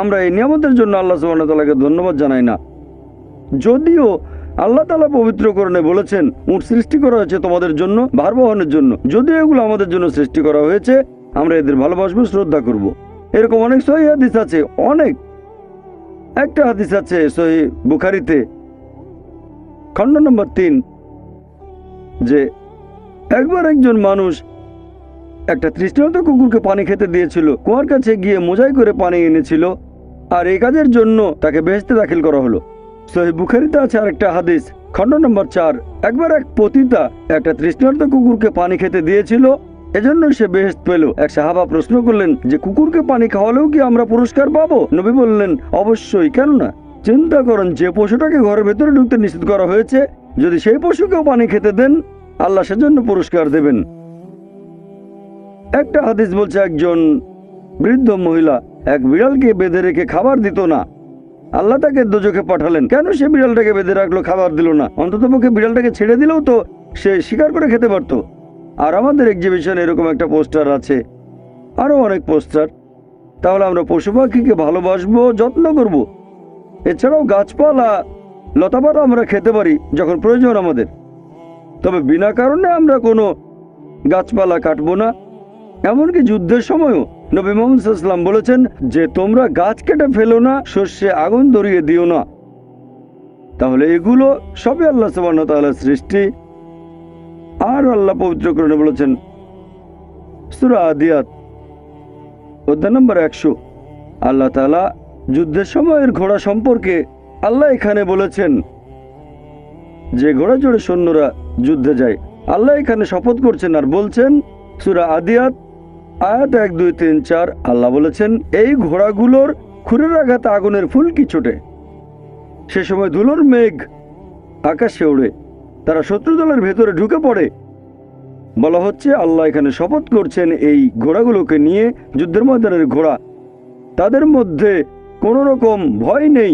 আমরা এই নিয়ামতের জন্য আল্লাহ সুবহানাহু ওয়া তাআলাকে ধন্যবাদ জানাই না। যদিও আল্লাহ তাআলা পবিত্র কোরআনে বলেছেন উট সৃষ্টি করা হয়েছে তোমাদের জন্য ভার বহনের জন্য, যদিও এগুলো আমাদের জন্য সৃষ্টি করা হয়েছে, আমরা এদের ভালোবাসবো, শ্রদ্ধা করব। এরকম অনেক সহিহ হাদিস আছে, অনেক। একটা হাদিস আছে সহিহ বুখারীতে খণ্ড নম্বর 3 যে একবার একজন মানুষ একটা তৃষ্ণার্ত কুকুরকে পানি খেতে দিয়েছিল, কুয়ার কাছে গিয়ে মোজাই করে পানি এনেছিল, আর এই কাজের জন্য তাকে বেহেশতে দাখিল করা হলো। সহিহ বুখারীতে আছে আরেকটা হাদিস খণ্ড নম্বর 4 একবার এক পতিতা একটা তৃষ্ণার্ত কুকুরকে পানি খেতে দিয়েছিল, এজন্য সে বেহেশত পেল। এক সাহাবা প্রশ্ন করলেন যে কুকুরকে পানি খাওয়ালেও কি আমরা পুরস্কার পাবো? নবী বললেন অবশ্যই, কেন না। চিন্তা করেন যে পশুটাকে ঘরের ভেতরে ঢুকতে নিষেধ করা হয়েছে, যদি সেই পশুকেও পানি খেতে দেন আল্লাহ সেজন্য পুরস্কার দেবেন। একটা হাদিস বলছে একজন বৃদ্ধ মহিলা এক বিড়ালকে বেঁধে রেখে খাবার দিত না, আল্লাহ তাকে দোজখে পাঠালেন। কেন সে বিড়ালটাকে বেঁধে রাখলো, খাবার দিল না? অন্ততপক্ষে বিড়ালটাকে ছেড়ে দিলেও তো সে শিকার করে খেতে পারতো। আর আমাদের এক্সিবিশনে এরকম একটা পোস্টার আছে, আরো অনেক পোস্টার। তাহলে আমরা পশু পাখিকে ভালোবাসবো, যত্ন করব। এছাড়াও গাছপালা লতাপাতা আমরা খেতে পারি যখন প্রয়োজন আমাদের, তবে বিনা কারণে আমরা কোনো গাছপালা কাটবো না। এমনকি যুদ্ধের সময়ও নবী মুহাম্মদ সাল্লাল্লাহু আলাইহি ওয়াসাল্লাম বলেছেন যে তোমরা গাছ কেটে ফেলো না, শস্যে আগুন ধরিয়ে দিও না। তাহলে এগুলো সবই আল্লাহ সুবহানাহু ওয়া তাআলার সৃষ্টি। আর আল্লাহ পবিত্র কোরআনে বলেছেন সূরা আদিয়াত অধ্যায় নম্বর 100 আল্লাহ তাআলা যুদ্ধের সময়ের ঘোড়া সম্পর্কে আল্লাহ এখানে বলেছেন যে ঘোড়া চড়ে সৈন্যরা যুদ্ধে যায়। আল্লাহ এখানে শপথ করছেন আর বলছেন সূরা আদিয়াত আয়াত 1, 2, 3, 4 আল্লাহ বলেছেন এই ঘোড়াগুলোর খুরের আঘাতে আগুনের ফুলকি ছোটে, সে সময় ধুলোর মেঘ আকাশে ওড়ে, তারা শত্রু দলের ভেতরে ঢুকে পড়ে। বলা হচ্ছে আল্লাহ এখানে শপথ করছেন এই ঘোড়াগুলোকে নিয়ে, যুদ্ধের ময়দানের ঘোড়া, তাদের মধ্যে কোনো রকম ভয় নেই,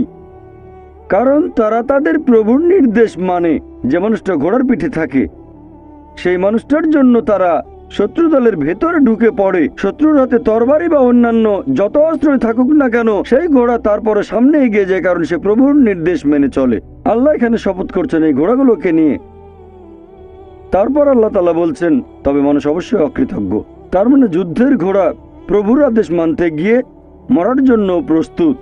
কারণ তারা তাদের প্রভুর নির্দেশ মানে। যে মানুষটা ঘোড়ার পিঠে থাকে সেই মানুষটার জন্য তারা শত্রু দলের ভেতরে ঢুকে পড়ে। শত্রুর হাতে তরবারি বা অন্যান্য যত অস্ত্রই থাকুক না কেন, সেই ঘোড়া তারপরে সামনে এগিয়ে যায়, কারণ সে প্রভুর নির্দেশ মেনে চলে। আল্লাহ এখানে শপথ করছেন এই ঘোড়াগুলোকে নিয়ে। তারপর আল্লাহ তাআলা বলছেন তবে মানুষ অবশ্যই অকৃতজ্ঞ। তার মানে যুদ্ধের ঘোড়া প্রভুর আদেশ মানতে গিয়ে মরার জন্য প্রস্তুত।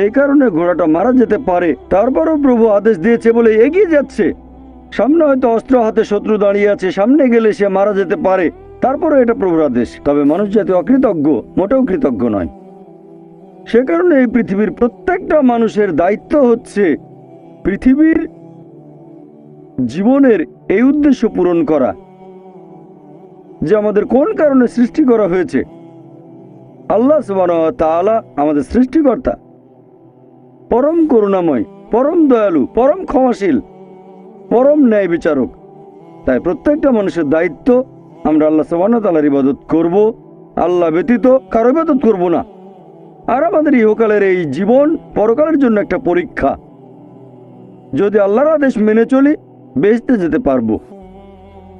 এই কারণে ঘোড়াটা মারা যেতে পারে, তারপরও প্রভু আদেশ দিয়েছে বলে এগিয়ে যাচ্ছে। সামনে হয়তো অস্ত্র হাতে শত্রু দাঁড়িয়ে আছে, সামনে গেলে সে মারা যেতে পারে, তারপরও এটা প্রভুর আদেশ। তবে মানুষ জাতি অকৃতজ্ঞ, মোটেও কৃতজ্ঞ নয়। সে কারণে এই পৃথিবীর প্রত্যেকটা মানুষের দায়িত্ব হচ্ছে পৃথিবীর জীবনের এই উদ্দেশ্য পূরণ করা। যে আমাদের কোন কারণে সৃষ্টি করা হয়েছে। আল্লাহ সুবহানাহু ওয়া তাআলা আমাদের সৃষ্টিকর্তা, পরম করুণাময়, পরম দয়ালু, পরম ক্ষমাশীল, পরম ন্যায় বিচারক। তাই প্রত্যেকটা মানুষের দায়িত্ব আমরা আল্লাহ সুবহানাহু ওয়া তাআলার ইবাদত করব, আল্লাহ ব্যতীত কারো ইবাদত করব না। আর আমাদের ইহকালের এই জীবন পরকালের জন্য একটা পরীক্ষা। যদি আল্লাহর আদেশ মেনে চলি বেহেশতে যেতে পারবো,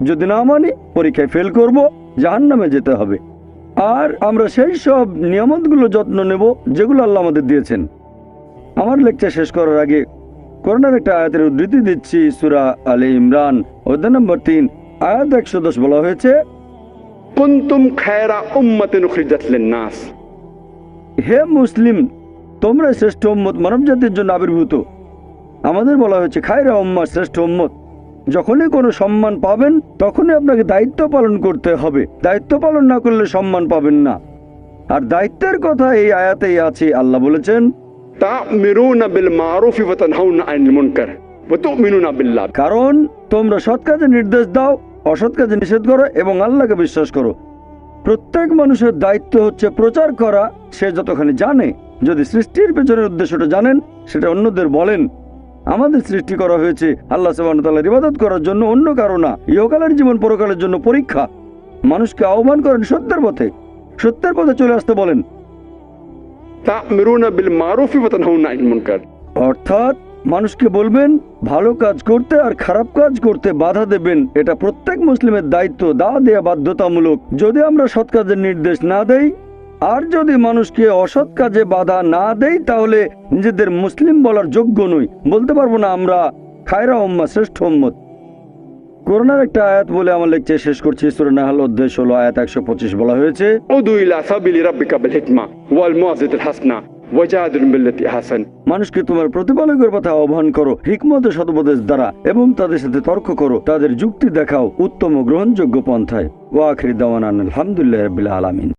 যদি না মানি পরীক্ষায় ফেল করব, জাহান্নামে যেতে হবে। আর আমরা সেই সব নিয়ামতগুলো যত্ন নেব যেগুলো আল্লাহ আমাদের দিয়েছেন। আমার লেকচার শেষ করার আগে কোরআনের একটা আয়াতের উদ্ধৃতি দিচ্ছি। সূরা আলে ইমরান অধ্যায় নম্বর 3 আয়াত 110 বলা হয়েছে, কুনতুম খায়রা উম্মাতিন উখরিজাত লিন-নাস। হে মুসলিম, তোমরা শ্রেষ্ঠ উম্মত, মানব জাতির জন্য আবির্ভূত। আমাদের বলা হয়েছে খায়রা উম্মাহ, শ্রেষ্ঠ উম্মত। যখনই কোনো সম্মান পাবেন তখনই আপনাকে দায়িত্ব পালন করতে হবে। দায়িত্ব পালন না করলে সম্মান পাবেন না। আর দায়িত্বের কথা এই আয়াতেই আছে। আল্লাহ বলেছেন, তা'মিরুনা বিল মারুফি ওয়া তানহাউনা আনিল মুনকার ওয়া তু'মিনুনা বিল্লাহ। কারণ তোমরা সৎ কাজে নির্দেশ দাও, অসৎ কাজে নিষেধ করো এবং আল্লাহকে বিশ্বাস করো। প্রত্যেক মানুষের দায়িত্ব হচ্ছে প্রচার করা, সে যতখানি জানে। যদি সৃষ্টির পেছনের উদ্দেশ্যটা জানেন সেটা অন্যদের বলেন। আমাদের সৃষ্টি করা হয়েছে আল্লাহ সুবহানাহু ওয়া তাআলার ইবাদত করার জন্য, অন্য কারো না। ইহকালের জীবন পরকালের জন্য পরীক্ষা। মানুষকে আহ্বান করেন সত্যের পথে, সত্যের পথে চলে আসতে বলেন। তা'মিরুনা বিল মারুফি ওয়া তানহাউনা আনিল মুনকার, অর্থাৎ মানুষকে বলবেন ভালো কাজ করতে আর খারাপ কাজ করতে বাধা দেবেন। এটা প্রত্যেক মুসলিমের দায়িত্ব, দাওয়াত দেয়া বাধ্যতামূলক। যদি আমরা সৎ কাজের নির্দেশ না দেই আর যদি মানুষকে অসৎ কাজে বাধা না দেই তাহলে নিজেদের মুসলিম বলার যোগ্য নই। বলতে পারবো না আমরা খায়রা উম্মাহ, শ্রেষ্ঠ উম্মত। কোরআনের একটা আয়াত বলে আমার লেকচার শেষ করছি। সূরা নাহল অধ্যায় 16 আয়াত 125 বলা হয়েছে, উদু ইলা সাবিলি রাব্বিকা বিল হিকমা ওয়াল মুআযিজাতিল হাসানা ওয়াজাদিলহুম বিল্লাতি আহসান। মানুষকে তোমার প্রতিপালকের পথে আহ্বান করো হিকমত ও সদুপদেশ দ্বারা, এবং তাদের সাথে তর্ক করো, তাদের যুক্তি দেখাও উত্তম ও গ্রহণযোগ্য পন্থায়। ওয়া আখির দাওয়ানা আলহামদুলিল্লাহি রাব্বিল আলামিন।